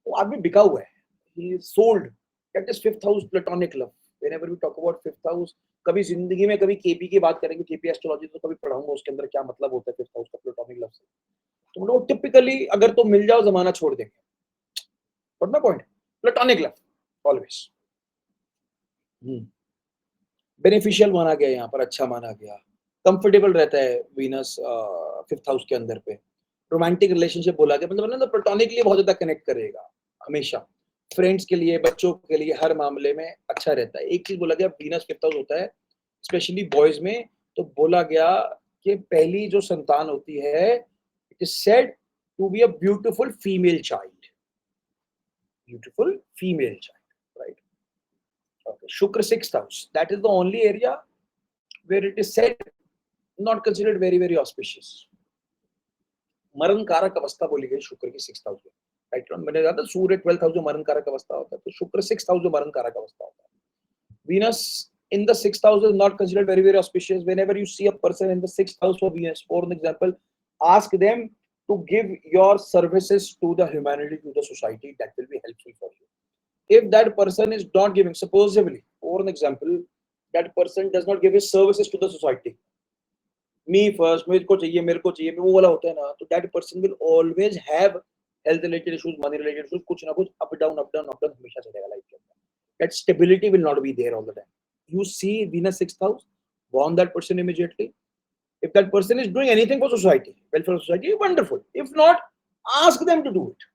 वो आदमी बिका हुआ है, he is sold. That is fifth house, platonic love. Whenever we talk about fifth house, कभी जिंदगी में कभी केपी की बात करेंगे, केपी एस्ट्रोलॉजी, तो कभी पढ़ाऊंगा उसके अंदर क्या मतलब होता है फिफ्थ हाउस का प्लेटोनिक लव से. तो मतलब टिपिकली अगर तो मिल जाओ जमाना छोड़ देंगे, but my point, platonic love always beneficial माना गया, यहाँ पर अच्छा माना गया. कंफर्टेबल रहता है वीनस फिफ्थ हाउस के अंदर पे. रोमांटिक रिलेशनशिप बोला गया, मतलब ना प्लेटोनिक लिए बहुत ज्यादा कनेक्ट करेगा हमेशा. फ्रेंड्स के लिए, बच्चों के लिए, हर मामले में अच्छा रहता है. एक चीज बोला गया, वीनस फिफ्थ हाउस होता है स्पेशली बॉयज में, तो बोला गया कि पहली जो संतान होती है, it is said to be a beautiful female child. Beautiful female child, right? Okay. Shukra sixth house, that is the only area where it is said not considered very very auspicious. मरण कारक अवस्था बोली गई शुक्र की sixth house में, right? मैंने कहा था सूर्य 12th हाउस जो मरण कारक अवस्था होता है, तो शुक्र सिक्स्थ हाउस जो मरण कारक अवस्था होता है. Venus in the sixth house is not considered very very auspicious. Whenever you see a person in the sixth house of Venus, for an example, ask them to give your services to the humanity, to the society. That will be helpful for you. If that person is not giving, supposedly, for an example, that person does not give his services to the society. Me first, मेरे को चाहिए, वो वाला होता है ना, तो that person will always have health related issues, money related issues, कुछ ना कुछ up down हमेशा चलेगा लाइफ के अंदर. That stability will not be there all the time. You see Venus 6th house, warn that person immediately. If that person is doing anything for society, welfare of society, wonderful. If not, ask them to do it.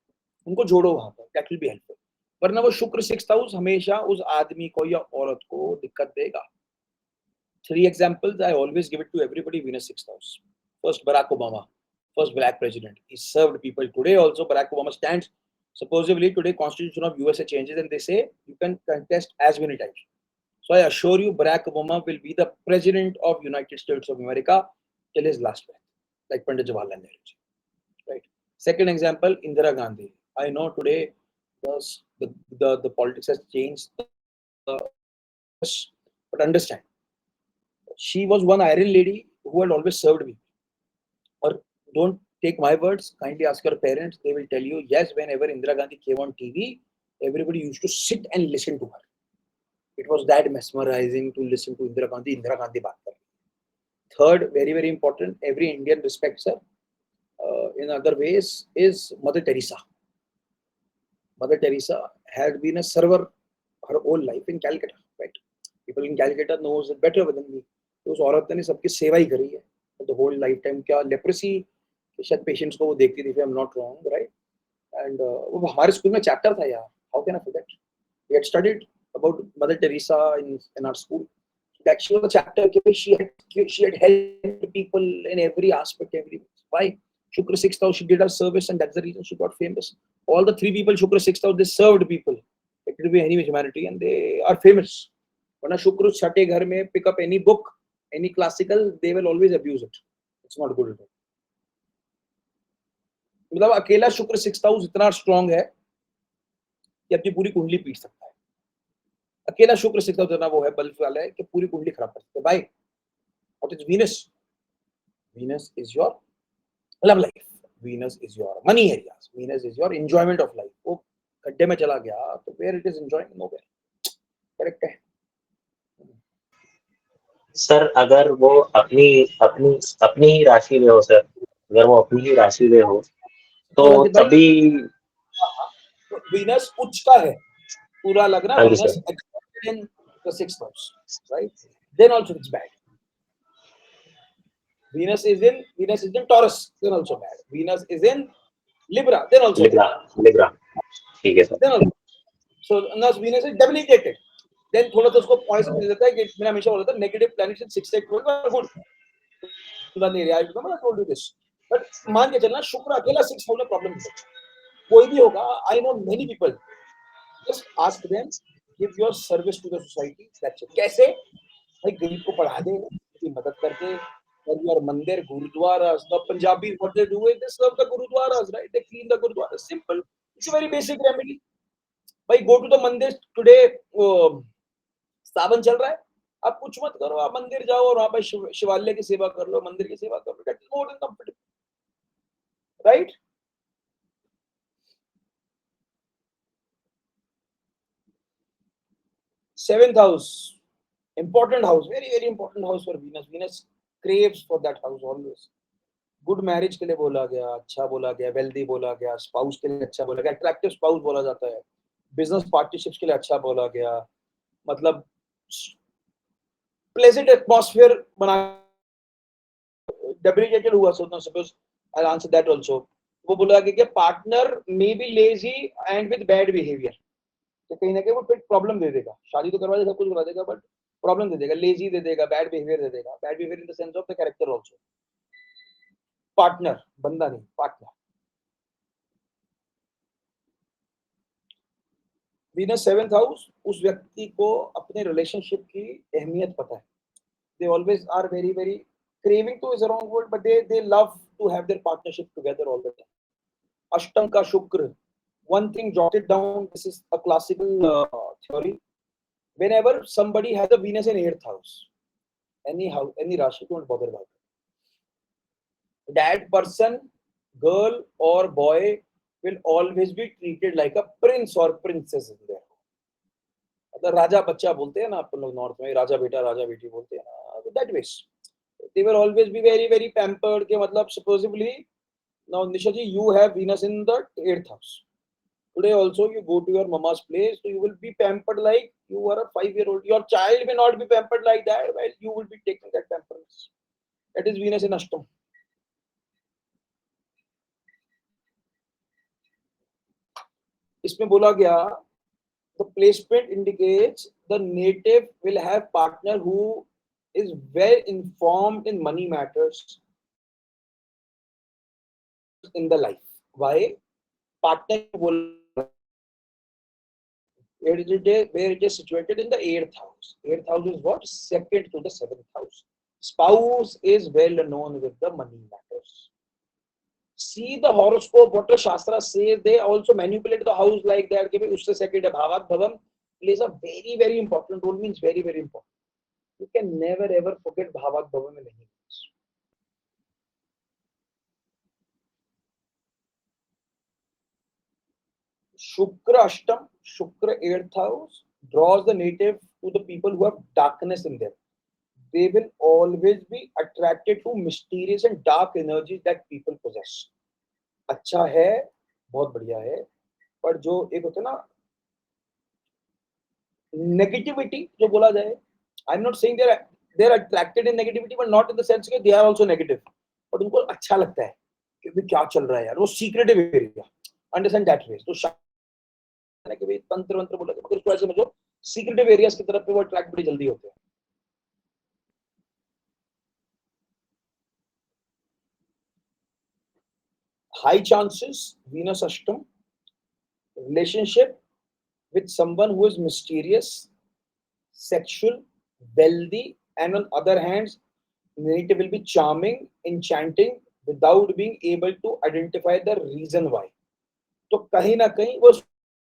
उनको जोड़ो वहां पर, that will be helpful. वरना वो शुक्र 6th house हमेशा उस आदमी को या औरत को दिक्कत देगा. 3 examples I always give it to everybody. Venus 6th house. First, Barack Obama, first black president. He served people. Today also Barack Obama stands. Supposedly today Constitution of USA changes and they say you can contest as many times. So I assure you, Barack Obama will be the president of United States of America till his last breath, like Pandit Jawaharlal Nehru. Right. Second example, Indira Gandhi. I know today the politics has changed, but understand, she was one iron lady who had always served me. Or don't take my words, kindly ask your parents. They will tell you, yes, whenever Indira Gandhi came on TV, everybody used to sit and listen to her. It was that mesmerizing to listen to Indira Gandhi baat kar. Third, very, very important, every Indian respects her. In other ways, is Mother Teresa. Mother Teresa had been a server her whole life in Calcutta, right? People in Calcutta knows it better than me. तो उस औरत ने सबकी सेवा ही करी है the whole lifetime. क्या leprosy शायद पेशेंट्स को वो देखती थी, if I'm not wrong, right? And वो हमारे स्कूल में चैप्टर था यार. How can I forget? We had studied about Mother Teresa in our school. That she was a chapter. She had helped people in every aspect, every. Why? Shukra 6th house, she did her service, and that's the reason she got famous. All the 3 people Shukra 6th house, they served people. It could be any humanity, and they are famous. When Shukra छठे घर में pick up any book, any classical, they will always abuse it. It's not good at all. मतलब अकेला शुक्र 6th house इतना strong है कि अपनी पूरी कुंडली पीट सकता है. अकेला शुक्र 6th house इतना वो है, बल्ब वाला है कि पूरी कुंडली खराब कर सकता है. भाई, what is Venus? Venus is your love life. Venus is your money areas. Venus is your enjoyment of life. वो गड्ढे में चला गया तो where it is enjoying? Nowhere. Correct है. सर अगर वो अपनी ही राशि में हो सर, अगर वो अपनी ही राशि में हो तो तभी Venus उच्च का है, पूरा लग रहा है. Venus in the 6th house, right? Then also it's bad. Venus is in Taurus, then also bad. Venus is in Libra, then also Libra. ठीक है sir. Then also. So now Venus is debilitated. Then थोड़ा तो उसको point मिल जाता है कि मैंने हमेशा बोला था negative planets in 6th 8 12 are good. नहीं रियल तो मैं told you this. But मान के चलना शुक्र अकेला 6th होने प्रॉब्लम है. कोई भी होगा, I know many people. Just ask them, give your service to the society. That's it. कैसे? भाई गरीब को पढ़ा दे, उसकी मदद करके. Your mandir, gurudwaras, the Punjabis, what they do is they serve the gurudwaras, right? They clean the gurudwaras. Simple. It's a very basic remedy. भाई go to the mandir today. सावन चल रहा है, आप कुछ मत करो, आप मंदिर जाओ और वहां पर शिवालय की सेवा कर लो, मंदिर की सेवा कर लो. That is more than comfortable, right? Seventh house, important house, very very important house for Venus. Venus craves for that house always. Good marriage के लिए बोला गया, अच्छा बोला गया, wealthy बोला गया, spouse के लिए अच्छा बोला गया, attractive spouse बोला जाता है, business partnerships के लिए अच्छा बोला गया, मतलब pleasant atmosphere बना. Debilitated हुआ, so now suppose I'll answer that also. वो बोला गया कि partner may be lazy and with bad behavior. तो कहीं ना कहीं वो फिर प्रॉब्लम दे देगा. शादी तो करवा देगा, सब कुछ करवा देगा, बट प्रॉब्लम दे देगा, लेजी दे देगा, बैड बिहेवियर दे देगा. Bad behaviour in the sense of the character also. Partner, बंदा नहीं, पार्टनर. Venus 7th house, उस व्यक्ति को अपने रिलेशनशिप की अहमियत पता है. They always are very very craving to is a wrong word, but they love to have their partnership together all the time. Ashtam ka Shukra. One thing jotted down, this is a classical theory. Whenever somebody has a Venus in 8th house, any Rashi, don't bother about it. That person, girl or boy, will always be treated like a prince or princess in there. मतलब राजा बच्चा बोलते हैं ना अपन लोग north में, राजा बेटा राजा बेटी बोलते हैं ना, that veg they were always be very very pampered के मतलब supposedly now Nisha ji you have Venus in the 8th house. Today also you go to your mama's place, so you will be pampered like you are a 5-year-old. Your child may not be pampered like that, while you will be taking that pamperness. That is Venus in Ashtam. इसमें बोला गया the placement indicates the native will have partner who is well informed in money matters in the life. Why? Partner where it is situated in the 8th house. 8th house is what? Second to the 7th house. Spouse is well known with the money matters. See the horoscope, what the Shastra says, they also manipulate the house like that. कि भाई उससे second है भावात भवम plays a very very important role, means very very important. You can never ever forget भावात भवम में नहीं. Shukra Ashtam, Shukra 8th house draws the native to the people who have darkness in them. They will always be attracted to mysterious and dark energies that people possess. अच्छा है, बहुत बढ़िया है, पर जो एक होता है ना negativity जो बोला जाए, I'm not saying they're attracted in negativity, but not in the sense that they are also negative. but उनको अच्छा लगता है कि भाई क्या चल रहा है यार, वो secretive area, understand that way. तो कि भाई तंत्र मंत्र बोला मगर उसको ऐसे समझो सीक्रेटिव एरियाज की तरफ पे वो अट्रैक्ट बड़ी जल्दी होते हैं. हाई चांसेस वीनस अष्टम relationship with someone who is mysterious, sexual, wealthy, and on other hands native will be charming, enchanting without being able to identify the reason why. तो कहीं ना कहीं वो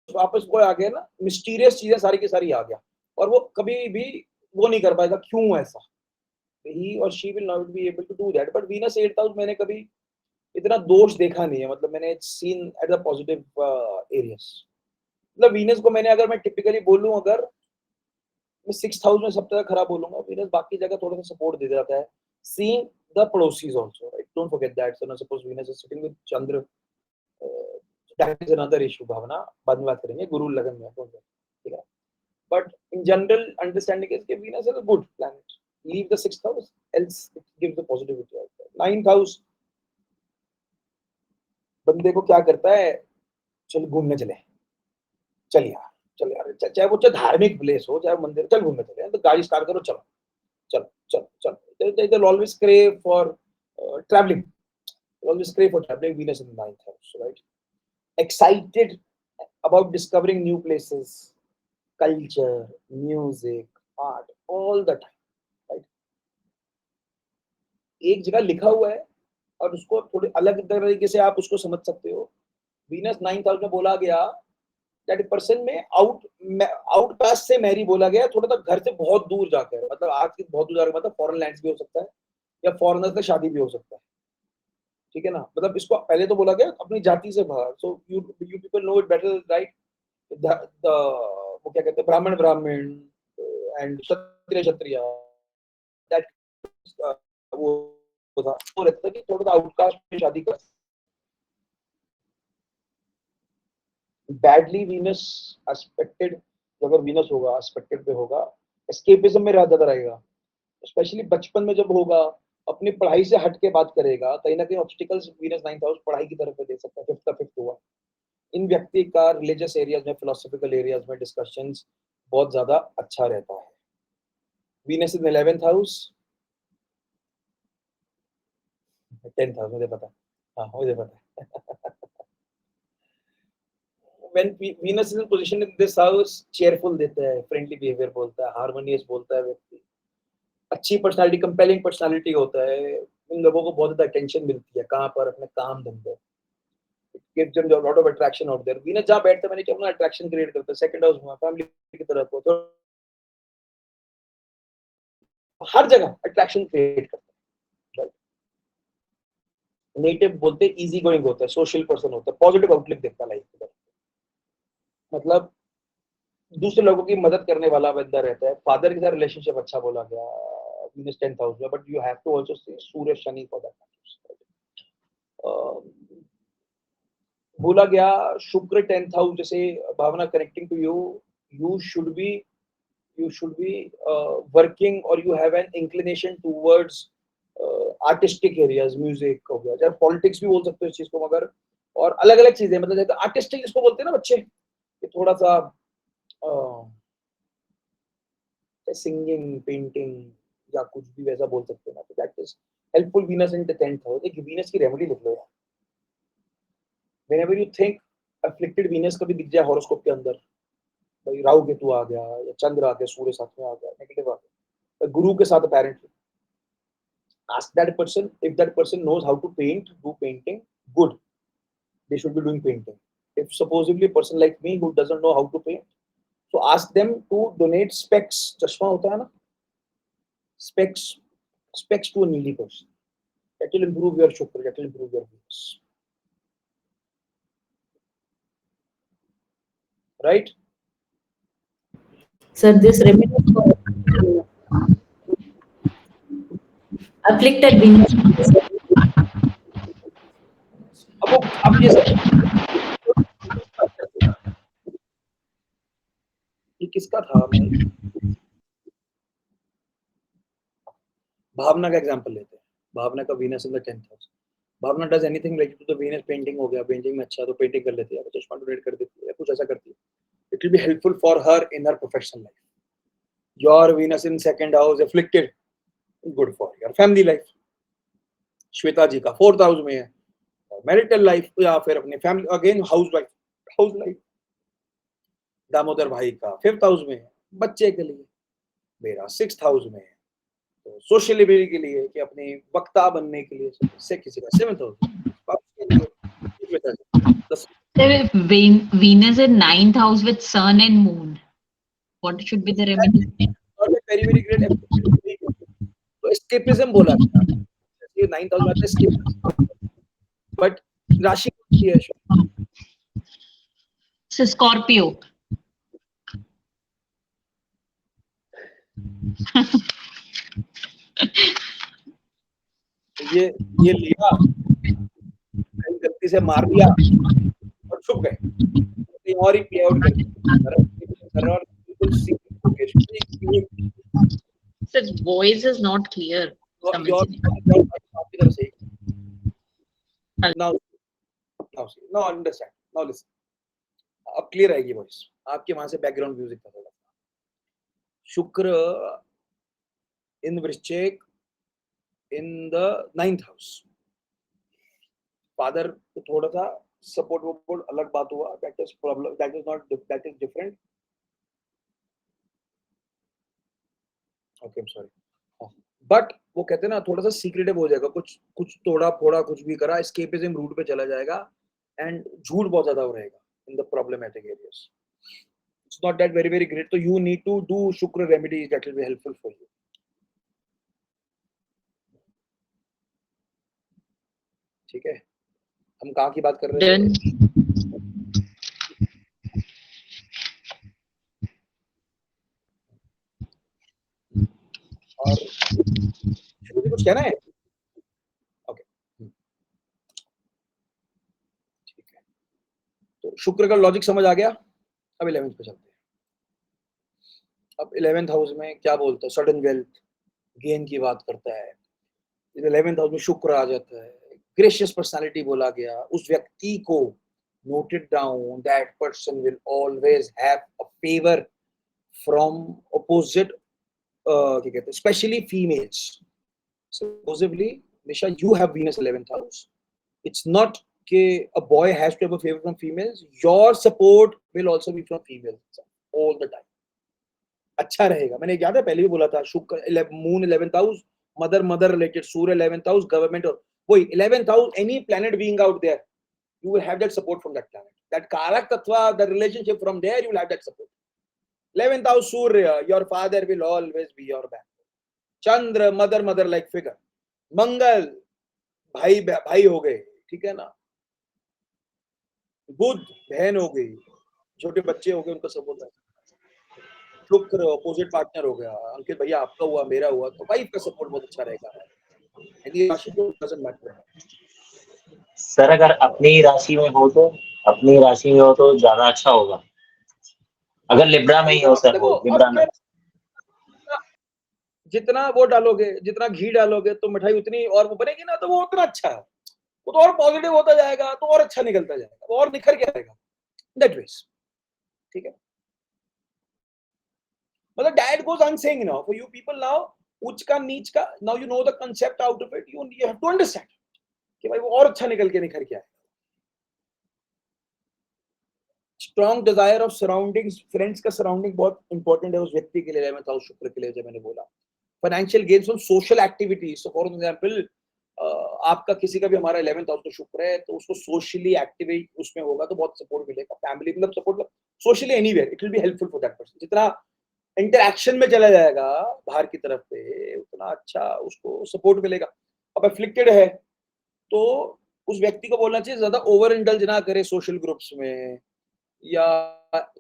वापस को आ गया ना, मिस्टीरियस चीजें सारी की सारी आ गया और वो कभी भी वो नहीं कर पाएगा क्यों ऐसा. he or she will not be able to do that. but Venus 8th house मैंने कभी इतना दोष देखा नहीं है, मतलब मैंने seen at the positive areas. मतलब वीनस को मैंने अगर मैं टिपिकली बोलूं, अगर मैं 6th हाउस में सबसे ज्यादा खराब बोलूंगा, वीनस बाकी जगह थोड़ा सा सपोर्ट दे जाता है. seeing the पड़ोसीज also, right? don't forget that. so now suppose Venus is sitting with Chandra, that is another issue. भावना बाद में बात करेंगे, गुरु लगन में, ठीक है. but in general understanding is that Venus is a good planet. leave the 6th house, else it gives the positivity out there. 9th house बंदे को क्या करता है, चल घूमने चले, चल यार, चाहे वो चाहे धार्मिक प्लेस हो, चाहे मंदिर, चल घूमने चले, तो गाड़ी स्टार्ट करो, चलो चलो चलो चलो. they will always crave for traveling. They always crave for traveling. Venus in the 9th house, right? Excited about discovering new places, culture, music, art, all the time, right? एक जगह लिखा हुआ है और उसको थोड़ी अलग तरीके से आप उसको समझ सकते हो. वीनस 9th हाउस में बोला गया that पर्सन में आउटकास्ट से मैरी बोला गया, थोड़ा सा घर से बहुत दूर जाकर, मतलब आज के बहुत दूर जाकर मतलब फॉरेन लैंड्स भी हो सकता है या फॉरेनर से शादी भी हो सकता है, ठीक है ना. मतलब इसको पहले तो बोला गया अपनी जाति से बाहर. So you people know it better, right? वो क्या कहते हैं, ब्राह्मण एंड क्षत्रिय दैट वो था, तो रहता था कि थोड़ा सा आउटकास्ट में शादी कर. बैडली वीनस एस्पेक्टेड, अगर वीनस होगा एस्पेक्टेड पे होगा, एस्केपिज्म में ज्यादा रहेगा. स्पेशली बचपन में जब होगा, अपनी पढ़ाई से हट के बात करेगा, कहीं ना कहीं ऑब्स्टिकल्स वीनस 9th हाउस पढ़ाई की तरफ दे सकता है. 5th का 5th हुआ. इन व्यक्ति का रिलीजियस एरियाज में, फिलोसॉफिकल एरियाज में डिस्कशंस बहुत ज्यादा अच्छा रहता है. वीनस इन 11th हाउस, 10th हाउस मुझे पता, हाँ मुझे पता. when Venus is in position in this house, cheerful देता है, friendly behavior बोलता है, harmonious बोलता है व्यक्ति, अच्छी पर्सनालिटी, कंपेलिंग पर्सनालिटी होता है. इन लोगों को बहुत ज्यादा अटेंशन मिलती है कहाँ पर, अपने काम धंधे. It gives them a lot of attraction out there. Venus जहाँ बैठता है मैंने क्या अपना अट्रैक्शन क्रिएट करता है. 2nd हाउस में फैमिली की तरफ हो, तो हर जगह अट्रैक्शन क्रिएट करता है, राइट? नेटिव बोलते हैं इजी गोइंग होता है, सोशल पर्सन होता है, पॉजिटिव आउटलुक देखता है लाइफ की तरफ. मतलब दूसरे लोगों की मदद करने वाला बंदा रहता है, फादर के साथ रिलेशनशिप अच्छा बोला गया वीनस 10th हाउस में, but you have to also see सूर्य शनि फॉर दैट। बोला गया शुक्र 10th हाउस, जैसे Bhavna connecting to you, you should be working or you have an inclination towards artistic areas, music हो गया, चाहे पॉलिटिक्स भी बोल सकते हो इस चीज को, मगर और अलग अलग चीजें, मतलब जैसे आर्टिस्टिक जिसको बोलते हैं ना बच्चे, कि थोड़ा सा सिंगिंग, पेंटिंग या कुछ भी वैसा बोल सकते हैं ना, तो that is helpful. Venus in the 10th house, एक वीनस की रेमेडी लिख लो यार। Whenever you think afflicted Venus कभी दिख जाए हॉरोस्कोप के अंदर, भाई राहु केतु आ गया या चंद्र आ गया, सूर्य साथ में आ गया, नेगेटिव आ गया, गुरु के साथ apparently, ask that person, if that person knows how to paint, do painting, good, they should be doing painting. If supposedly a person like me who doesn't know how to paint, so ask them to donate specs, चश्मा होता है ना, specs to a needy person. That will improve your shukra, that will improve your Venus, right? Sir, this remedy for afflicted Venus. अब ये सब ये किसका था, मैं भावना का एग्जांपल लेते हैं। भावना का Venus in the 10th house, Bhavna does anything related to the Venus, painting हो गया, पेंटिंग में अच्छा तो पेंटिंग कर लेती है, चश्मा डोनेट कर देती है, कुछ ऐसा करती है, it will be helpful for her in her professional life. Your Venus in 2nd house afflicted, good for your family life. Shweta ji का 4th हाउस में है, मैरिटल लाइफ या फिर अपने family, again house life. Damodar भाई का 5th हाउस में है, बच्चे के लिए। मेरा 6th हाउस में है, तो सोशल लिबर्टी के लिए, कि अपने वक्ता बनने के लिए, से किसी का 7th house Venus in 9th house with sun and moon. What should be the remedy? Very very great. तो एस्केपिज्म बोला था, ये 9th हाउस में आता है एस्केपिज्म, बट राशि कौन सी है? So Scorpio. ये लिया, गलती से मार दिया और छुप गए, कहीं और ही प्ले आउट कर और Sir, voice is not clear. Now understand, now listen, अब क्लियर आएगी वॉइस आपके, वहां से बैकग्राउंड म्यूजिक था थोड़ा। शुक्र इन वृश्चिक in the 9th house, father को थोड़ा सा सपोर्ट वोपोर्ट अलग बात हुआ, that is problem, that is not, that is different. Okay, I am sorry, but वो कहते हैं ना थोड़ा सा सीक्रेटिव हो जाएगा, कुछ तोड़ा फोड़ा कुछ भी करा, एस्केपिज्म रूट पे चला जाएगा, एंड झूठ बहुत ज्यादा हो रहेगा in the problematic areas. It's not that very very great, तो यू नीड टू डू शुक्र remedy, that will be helpful for you. ठीक है, हम कहाँ की बात कर रहे थे? और कुछ कहना है? ओके, ठीक है, तो शुक्र का लॉजिक समझ आ गया। अब 11th पे चलते हैं। अब 11th हाउस में क्या बोलता है? सडन वेल्थ गेन की बात करता है। 11th हाउस में शुक्र आ जाता है, ग्रेशियस पर्सनालिटी बोला गया, उस व्यक्ति को noted down, that person will always have a favour from opposite, क्या कहते हैं, specially females. Supposedly, Nisha, you have Venus 11th house. It's not a boy has to have a favor from females. Your support will also be from females all the time. अच्छा रहेगा। मैंने याद है पहले भी बोला था, शुक्र moon 11th house, mother related, सूर्य 11th हाउस, गवर्नमेंट, और वही 11th house, any planet being out there, you will have that support from that planet, that karak tattva, the relationship from there, you will have that support. 11th house Surya, your father will always be your back. Chandra, mother like figure. मंगल, भाई हो गए, ठीक है ना, बुध बहन हो गई, छोटे बच्चे हो गए, उनका सपोर्ट है। शुक्र अपोजिट पार्टनर हो गया, अंकित भैया आपका हुआ मेरा हुआ, तो वाइफ का सपोर्ट बहुत अच्छा रहेगा। यदि राशि को डजंट मैटर। सर अगर अपनी राशि में हो तो ज्यादा अच्छा होगा। अगर लिब्रा में ही हो सर, देखो वो लिब्रा में जितना वो डालोगे, जितना घी डालोगे तो मिठाई उतनी और वो बनेगी ना, तो वो उतना अच्छा है, वो तो और पॉजिटिव होता जाएगा, तो और अच्छा निकलता जाएगा, वो और निखर के आएगा। दैट वेज, ठीक है। मतलब that goes unsaying now for you people now, उच्च का नीच का, now you know the concept out of it, you have to understand कि भाई वो और अच्छा निकल के निखर के आएगा। Strong desire of surroundings, friends का सराउंडिंग बहुत इंपॉर्टेंट है उस व्यक्ति के लिए, 11th हाउस शुक्र के लिए, जब मैंने बोला। Financial gains on social activities, so for example आपका किसी का भी हमारा 11th हाउस तो शुक्र है, तो उसको सोशली एक्टिवेट उसमें होगा तो बहुत सपोर्ट मिलेगा। फैमिली मतलब support, socially anywhere it will be helpful for that person. जितना इंटरैक्शन में चला जाएगा बाहर की तरफ पे, उतना अच्छा उसको सपोर्ट मिलेगा। अब एफ्लिक्टेड है तो उस व्यक्ति को बोलना चाहिए ज्यादा ओवर इंडल्ज ना करे सोशल ग्रुप्स में या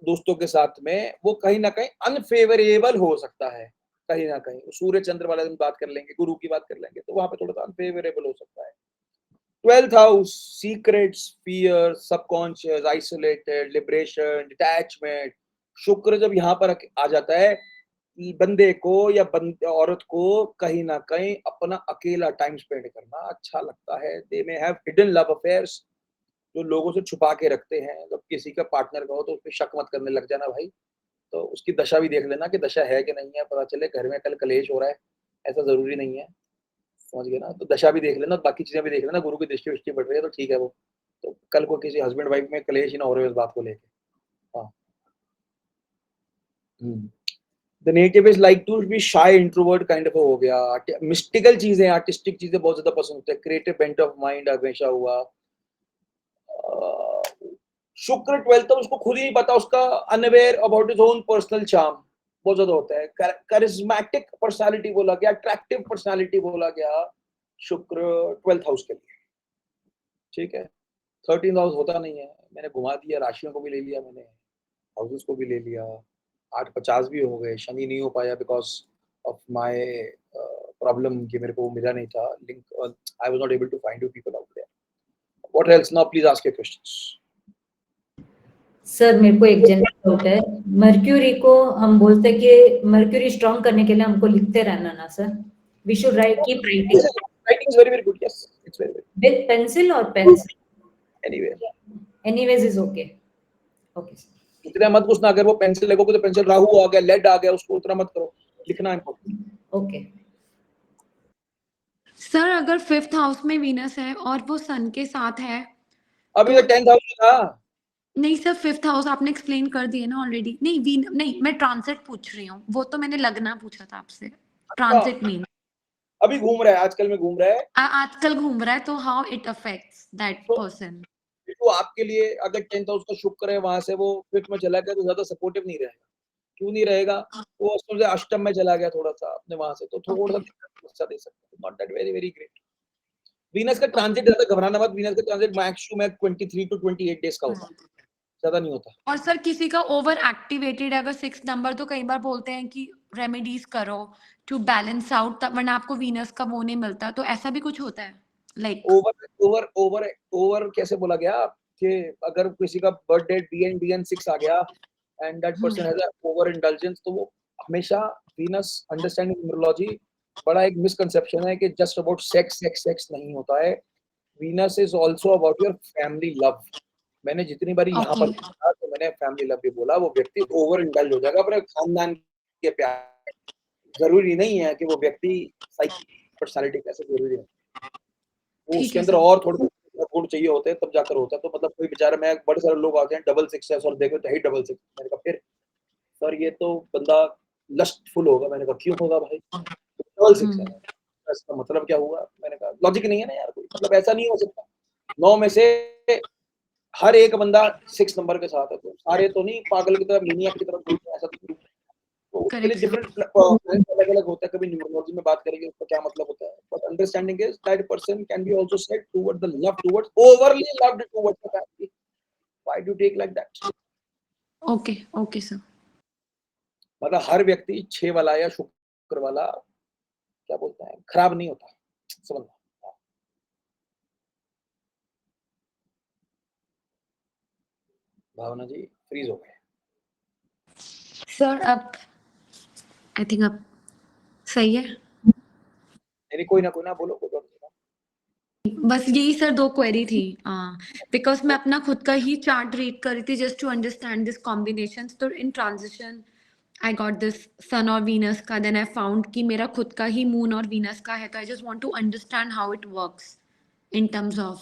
दोस्तों के साथ में, वो कहीं ना कहीं अनफेवरेबल हो सकता है। कहीं ना कहीं सूर्य चंद्र वाले दिन बात कर लेंगे, गुरु की बात कर लेंगे, तो वहां पे थोड़ा सा अनफेवरेबल हो सकता है। 12th house, secrets, fear, subconscious, isolated, liberation, detachment. शुक्र जब यहाँ पर आ जाता है, बंदे को या औरत को कहीं ना कहीं अपना अकेला टाइम स्पेंड करना अच्छा लगता है। They may have hidden love affairs, जो लोगों से छुपा के रखते हैं। जब किसी का पार्टनर का हो तो उस पर शक मत करने लग जाना भाई, तो उसकी दशा भी देख लेना कि दशा है कि नहीं है, पता चले घर में कल कलेश हो रहा है, ऐसा जरूरी नहीं है, समझ गए ना। तो दशा भी देख लेना, बाकी चीजें भी देख लेना, गुरु की दृष्टि वृष्टि बढ़ रही है तो ठीक है वो, तो कल को किसी हस्बैंड वाइफ में कलेश ही ना हो रहे इस बात को लेके। हाँ, the native is like to be shy introvert kind of हो गया। मिस्टिकल चीजें, आर्टिस्टिक चीजें बहुत ज्यादा पसंद होते हैं। क्रिएटिव बेंट ऑफ माइंड हमेशा हुआ। शुक्र 12th तो उसको खुद ही नहीं पता, उसका unaware about his own personal charm बहुत ज्यादा होता है। करिस्मेटिक पर्सनालिटी बोला गया, अट्रैक्टिव पर्सनालिटी बोला गया शुक्र 12th हाउस के लिए, ठीक है। 13th हाउस होता नहीं है, मैंने घुमा दिया, राशियों को भी ले लिया मैंने, हाउसेस को भी ले लिया, 8-50 भी हो गए। शनि नहीं हो पाया बिकॉज ऑफ माय प्रॉब्लम कि मेरे को वो मिला नहीं था link, I was not able to find you people out there. What else now, please ask your questions. Sir मेरे को एक जनरल डाउट है, मर्क्यूरी को हम बोलते हैं कि मर्क्यूरी स्ट्रांग करने के लिए हमको लिखते रहना ना sir, we should write, keep writing. Writing is very very good, yes, it's very very with pencil और pencil, anyway। Anyways is okay. Okay sir, इतना मत घुसना, अगर वो पेंसिल लगोगे तो पेंसिल राहु आ गया, लेड आ गया, उसको उतना मत करो, लिखना इम्पोर्टेंट। ओके। सर अगर 5th हाउस में वीनस है और वो सन के साथ है, अभी तो 10th हाउस में था। नहीं सर 5th हाउस आपने एक्सप्लेन कर दिया ना ऑलरेडी। नहीं मैं ट्रांसिट पूछ रही हूँ, वो तो मैंने लगना पूछा था आपसे। ट्रांसिट मीन अभी घूम रहा है, आजकल में घूम रहा है, आजकल घूम रहा है, तो how it affects that person. तो आपके लिए अगर 10th हाउस का शुक्र है, वहां से वो 5th में चला गया तो ज्यादा सपोर्टिव नहीं रहेगा। क्यों नहीं रहेगा, वो उसमें से अष्टम में चला गया थोड़ा सा अपने वहां से, तो थोड़ा सा दे सकता है, not that very very great. Venus का ट्रांजिट ज्यादा घबराना मत, वीनस का transit max to max 23 to 28 days का होता है, ज्यादा नहीं होता। और सर किसी का ओवर एक्टिवेटेड अगर 6 नंबर, तो कई बार बोलते हैं कि रेमेडीज करो टू बैलेंस आउट, वरना आपको वीनस का वो नहीं मिलता, तो ऐसा भी कुछ होता है लाइक ओवर कैसे बोला गया कि अगर किसी का बर्थ डेट BN 6 आ गया and that person has over indulgence, तो वो हमेशा वीनस, अंडरस्टैंडिंग न्यूमरोलॉजी, बड़ा एक मिसकंसेप्शन है कि जस्ट अबाउट सेक्स नहीं होता है। Venus is also about your family love. मैंने जितनी बारी यहाँ पर कहा तो मैंने फैमिली लव भी बोला। वो व्यक्ति ओवर इंडल्ज हो जाएगा अपने खानदान के प्यार, जरूरी नहीं है कि वो व्यक्ति साइकिक पर्सनालिटी कैसे, जरूरी है वो उसके अंदर और थोड़े गुण चाहिए होते हैं तब जाकर होता है। तो मतलब कोई बेचारा, मैं बड़े सारे लोग आते हैं डबल 6 है और देखो तो ही डबल 6, मैंने कहा फिर सर ये तो बंदा लस्टफुल होगा। मैंने कहा क्यों होगा भाई, डबल 6 है, इसका मतलब क्या हुआ। मैंने कहा लॉजिक नहीं है ना यार, कोई मतलब ऐसा नहीं हो सकता। 9 में से हर एक बंदा 6 नंबर के साथ है, तो सारे तो नहीं पागल की तरह, मीनियक की तरह, ऐसा तो उसके लिए डिफरेंट अलग अलग होता है। कभी न्यूमरोलॉजी में बात करेंगे उसका क्या मतलब होता है, but understanding is that person can be also said toward the love, towards overly loved towards the family. Why do take like that? Okay sir. मतलब हर व्यक्ति 6 वाला या शुक्र वाला क्या बोलते हैं खराब नहीं होता, समझना। भावना जी फ्रीज हो गए। सर अब आई थिंक अब सही है। नहीं कोई ना बोलो, कोई बात नहीं। बस यही सर 2 क्वेरी थी। बिकॉज मैं अपना खुद का ही चार्ट रीड कर रही थी just to understand this combination. तो in transition I got this sun और वीनस का, देन आई फाउंड कि मेरा खुद का ही मून और वीनस का है। तो I just want to understand how it works in terms of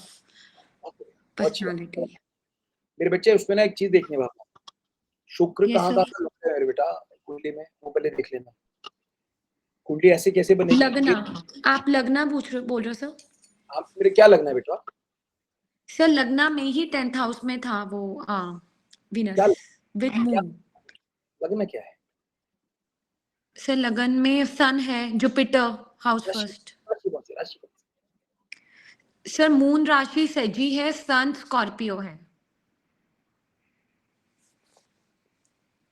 personality. मेरे बच्चे उसमें ना एक चीज देखने वाला, शुक्र Yes, कहाँ sir. कहाँ लगता है मेरे बेटा कुंडली में, वो पहले देख लेना। कुंडली ऐसे कैसे बनेगी? लगना, आप लगना बोल रहे हो सर? आप मेरे क्या लगना है बेटा? सर लगना में ही 10th हाउस में था वो क्या वीनस विद क्या मून। लगना क्या है? सर लगन में सन है, जुपिटर हाउस राशि फर्स्ट। राशि कौन सी? राशि कौन सी? सर मून राशि सजी है, सन स्कॉर्पियो है।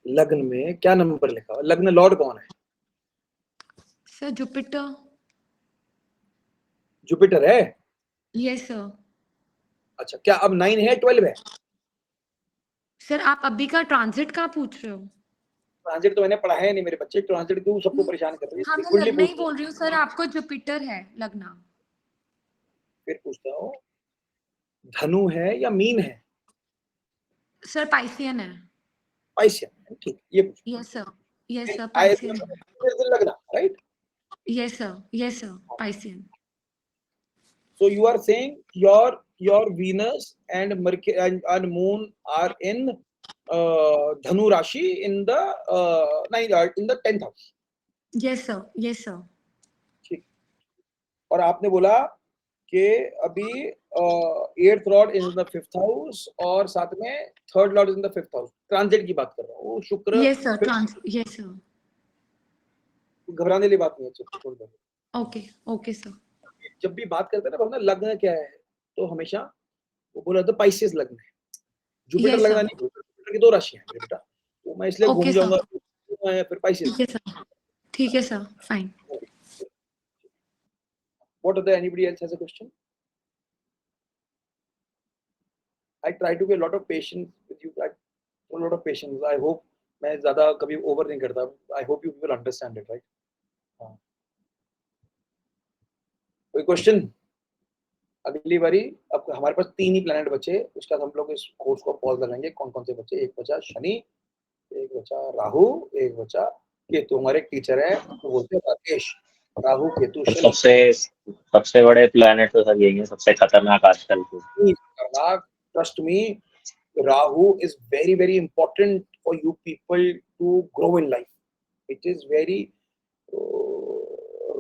लग्न में क्या नंबर लिखा हुआ? लग्न लॉर्ड कौन है? Sir Jupiter. जुपिटर है। Yes sir. अच्छा क्या अब 9 है 12 है? सर आप अभी का ट्रांजिट का पूछ रहे हो? ट्रांजिट तो मैंने पढ़ा है नहीं, मेरे बच्चे ट्रांजिट क्यों सबको परेशान कर रही हाँ है? मैं कुंडली लगना ही पूछ, बोल रही हूँ सर, आपको जुपिटर है लगना। फिर पूछता हूँ धनु है या मीन है? सर पाइसियन है। पाइसियन, ठीक ये पूछ। यस सर, यस सर आए पाइसियन है। लगना, right? Yes sir Piscean. So you are saying your Venus and Mercury and Moon are in Dhanu Rashi in the in the 10th house. Yes sir. ठीक। और आपने बोला कि अभी 8th Lord in the 5th house और साथ में 3rd Lord in the 5th house. Transit की बात कर रहा हूँ, शुक्र। Yes sir yes sir. घबराने वाली बात नहीं है, छोड़ दो। Okay sir. जब भी बात करते हैं ना, लग्न क्या है तो हमेशा वो बोला था पाइसेस लग्न है, जुपिटर Yes, लगना sir. नहीं। जुपिटर की 2 राशियां हैं मेरे बेटा, तो मैं इसलिए घूम Okay, sir. जाऊंगा मैं फिर पाइसेस। ठीक है sir fine. What other anybody else has a question? I try to be a lot of patience with you. I a lot of patience. I hope मैं ज्यादा कभी ओवर नहीं करता. I hope you will understand it, right? हाँ. कोई question? अगली बारी अब हमारे पास 3 ही प्लैनेट बचे, उसका हम लोग इस कोर्स को पॉज करेंगे। कौन कौन से बचे? एक बचा शनि, एक बचा राहु, एक बचा केतु। हमारे टीचर है तो बोलते हैं राकेश, राहु केतु शनि सबसे बड़े प्लैनेट तो सर यही है, सबसे खतरनाक आजकल के। Trust me, Rahu is very very important for you people to grow in life. It is very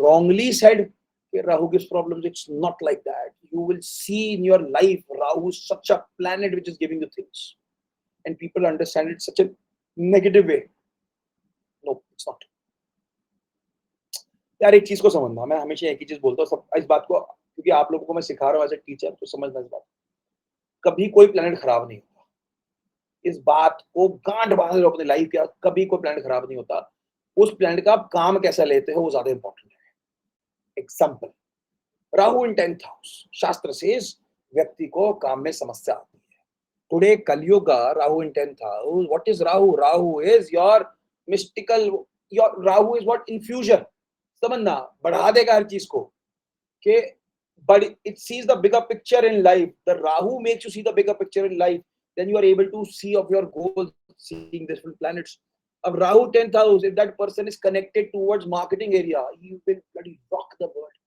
wrongly said Rahu gives problems. It's not like that. You will see in your life Rahu is such a planet which is giving you things, and people understand it such a negative way. No, it's not. यार एक चीज को समझना, मैं हमेशा एक ही चीज बोलता हूँ सब इस बात को, क्योंकि आप लोगों को मैं सिखा रहा हूँ एज ए टीचर, तो समझना इस बात, कभी कोई प्लैनेट खराब नहीं होता। इस बात को गांठ बांध लो अपनी लाइफ का, कभी कोई प्लैनेट खराब नहीं होता। उस प्लैनेट का आप काम कैसा लेते हो वो ज्यादा इंपॉर्टेंट है। एग्जाम्पल, राहु इन 10th हाउस, शास्त्र से व्यक्ति को काम में समस्या आती है। टुडे कलयुग, राहु इन 10th house, what is Rahu? Rahu is your mystical, your Rahu is what infusion. समझना, बढ़ा देगा हर चीज को कि but it sees the bigger picture in life. The Rahu makes you see the bigger picture in life. Then you are able to see of your goals, seeing different planets. Of Rahu 10th house, if that person is connected towards marketing area, he will bloody rock the world.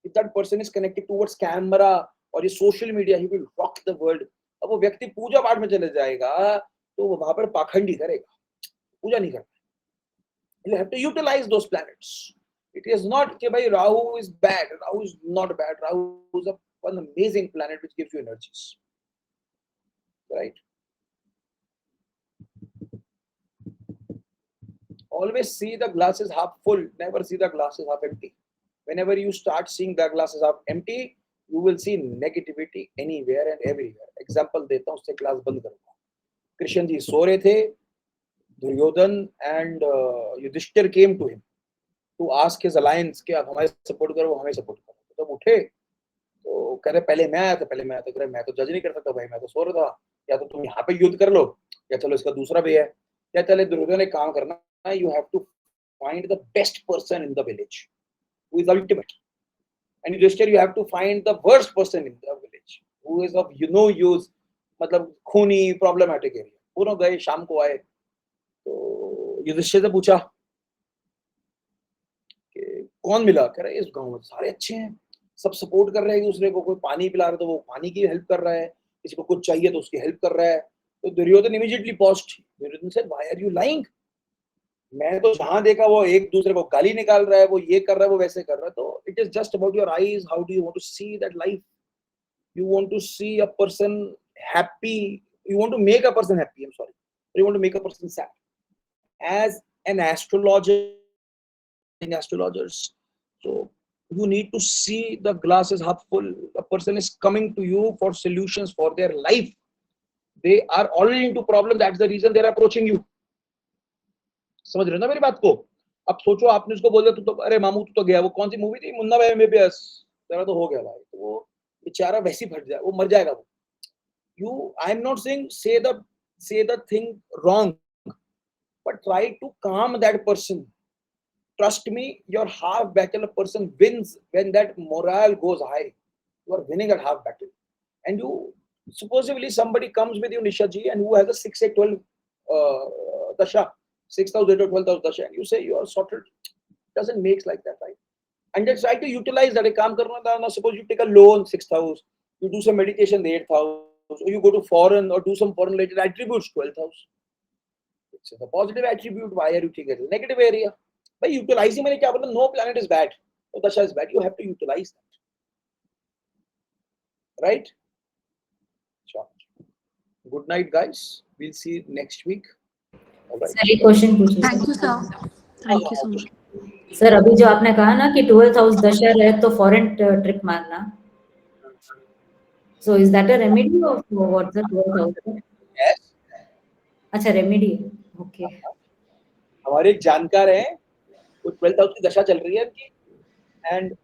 If that person is connected towards camera or his social media, he will rock the world. अब वो व्यक्ति पूजा पाठ में चले जाएगा तो वो वहां पर पाखंडी करेगा, पूजा नहीं करता। You have to utilize those planets. It is not कि भाई Rahu is bad. Rahu is not bad. Rahu is an amazing planet which gives you energies, right? Always see the glasses half full. Never see the glasses half empty. Whenever you start seeing the glasses half empty, you will see negativity anywhere and everywhere. Example देता हूँ, उससे class बंद करूँगा। कृष्ण जी सो रहे थे, Duryodhan and Yudhishthir came to him to ask his alliance कि आप हमारे सपोर्ट करो, वो हमें सपोर्ट करो। तो उठे तो कह रहे पहले मैं आया था, पहले मैं आया था। कह रहे मैं तो जज नहीं कर सकता भाई, मैं तो सो रहा था, या तो तुम यहाँ पे युद्ध कर लो या चलो इसका दूसरा भी है। क्या चले दुर्योधन एक काम करना, you have to find the best person in the village who is ultimate, and Yudhishthir you have to find the worst person in the village who is of no use, मतलब खूनी प्रॉब्लमेटिक एरिया। दोनों गए, शाम को आए तो युधिष्ठिर से पूछा कि कौन मिला। कह रहे इस गांव में सारे अच्छे हैं, सब सपोर्ट कर रहे हैं एक दूसरे को, कोई पानी पिला रहा है तो वो पानी की हेल्प कर रहा है, किसी को कुछ चाहिए तो उसकी हेल्प कर रहा है। तो Duryodhan immediately paused. Duryodhan said why are you lying, मैं तो जहां देखा वो एक दूसरे को गाली निकाल रहा है, वो ये कर रहा है, वो वैसे कर रहा है। तो it is just about your eyes, how do you want to see that life. You want to see a person happy, you want to make a person happy, I'm sorry, you want to make a person sad. As an astrologer, in astrologers, so you need to see the glass is half full. A person is coming to you for solutions for their life, they are already into problem, that's the reason they are approaching you. समझ रहे हो ना मेरी बात को। अब सोचो आपने उसको बोल दिया तू तो, अरे मामू तू तो गया, वो कौन सी मूवी थी, मुन्ना भाई एमबीबीएस, तेरा तो हो गया भाई, तो वो बेचारा वैसे ही फट जाए, वो मर जाएगा वो। You, I am not saying say the thing wrong, but try to calm that person. Trust me, your half battle person wins when that morale goes high. You are winning at half battle, and you supposedly somebody comes with you, Nisha ji, and who has a 6 8 12 dasha, 6th house 8 or 12th house dasha, and you say you are sorted. Doesn't make like that, right? And just try to utilize that. काम करना था ना, suppose you take a loan 6th house, you do some meditation 8th house, or you go to foreign or do some foreign related attributes 12th house. It's a positive attribute. Why are you taking it negative area? By utilizing, मैंने क्या बोला, no planet is bad, no dasha is bad, you have to utilize that, right? Sure. Good night guys, we'll see next week. All right. Sir एक question पूछो। Thank you, sir. Thank you so much. Sir अभी जो आपने कहा ना कि 12th house दशा रहे तो फॉरेन ट्रिप मारना, so is that a remedy or what's the 12th house? Yes. अच्छा रेमेडी, ओके। हमारे एक जानकार हैं, वो 12th हाउस की दशा चल रही है उनकी, एंड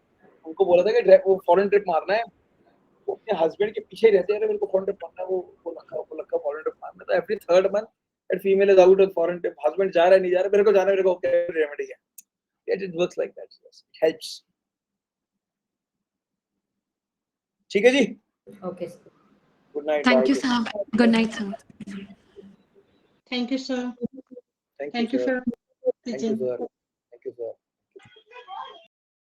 उनको बोला था कि वो फॉरेन ट्रिप मारना है। वो अपने हस्बैंड के पीछे ही रहते हैं, मेरे को फॉरेन ट्रिप मारना है, वो लक्का फॉरेन ट्रिप मारना। तो every third month that female is out on foreign trip, husband जा रहा है नहीं जा रहा, मेरे को जाना है, मेरे को रेमेडी है। It works like that, it helps. ठीक है जी, okay good night. Thank you, sir. Good night, sir. Thank you, sir. Thank you, sir. for Thank you, sir. Thank you, sir.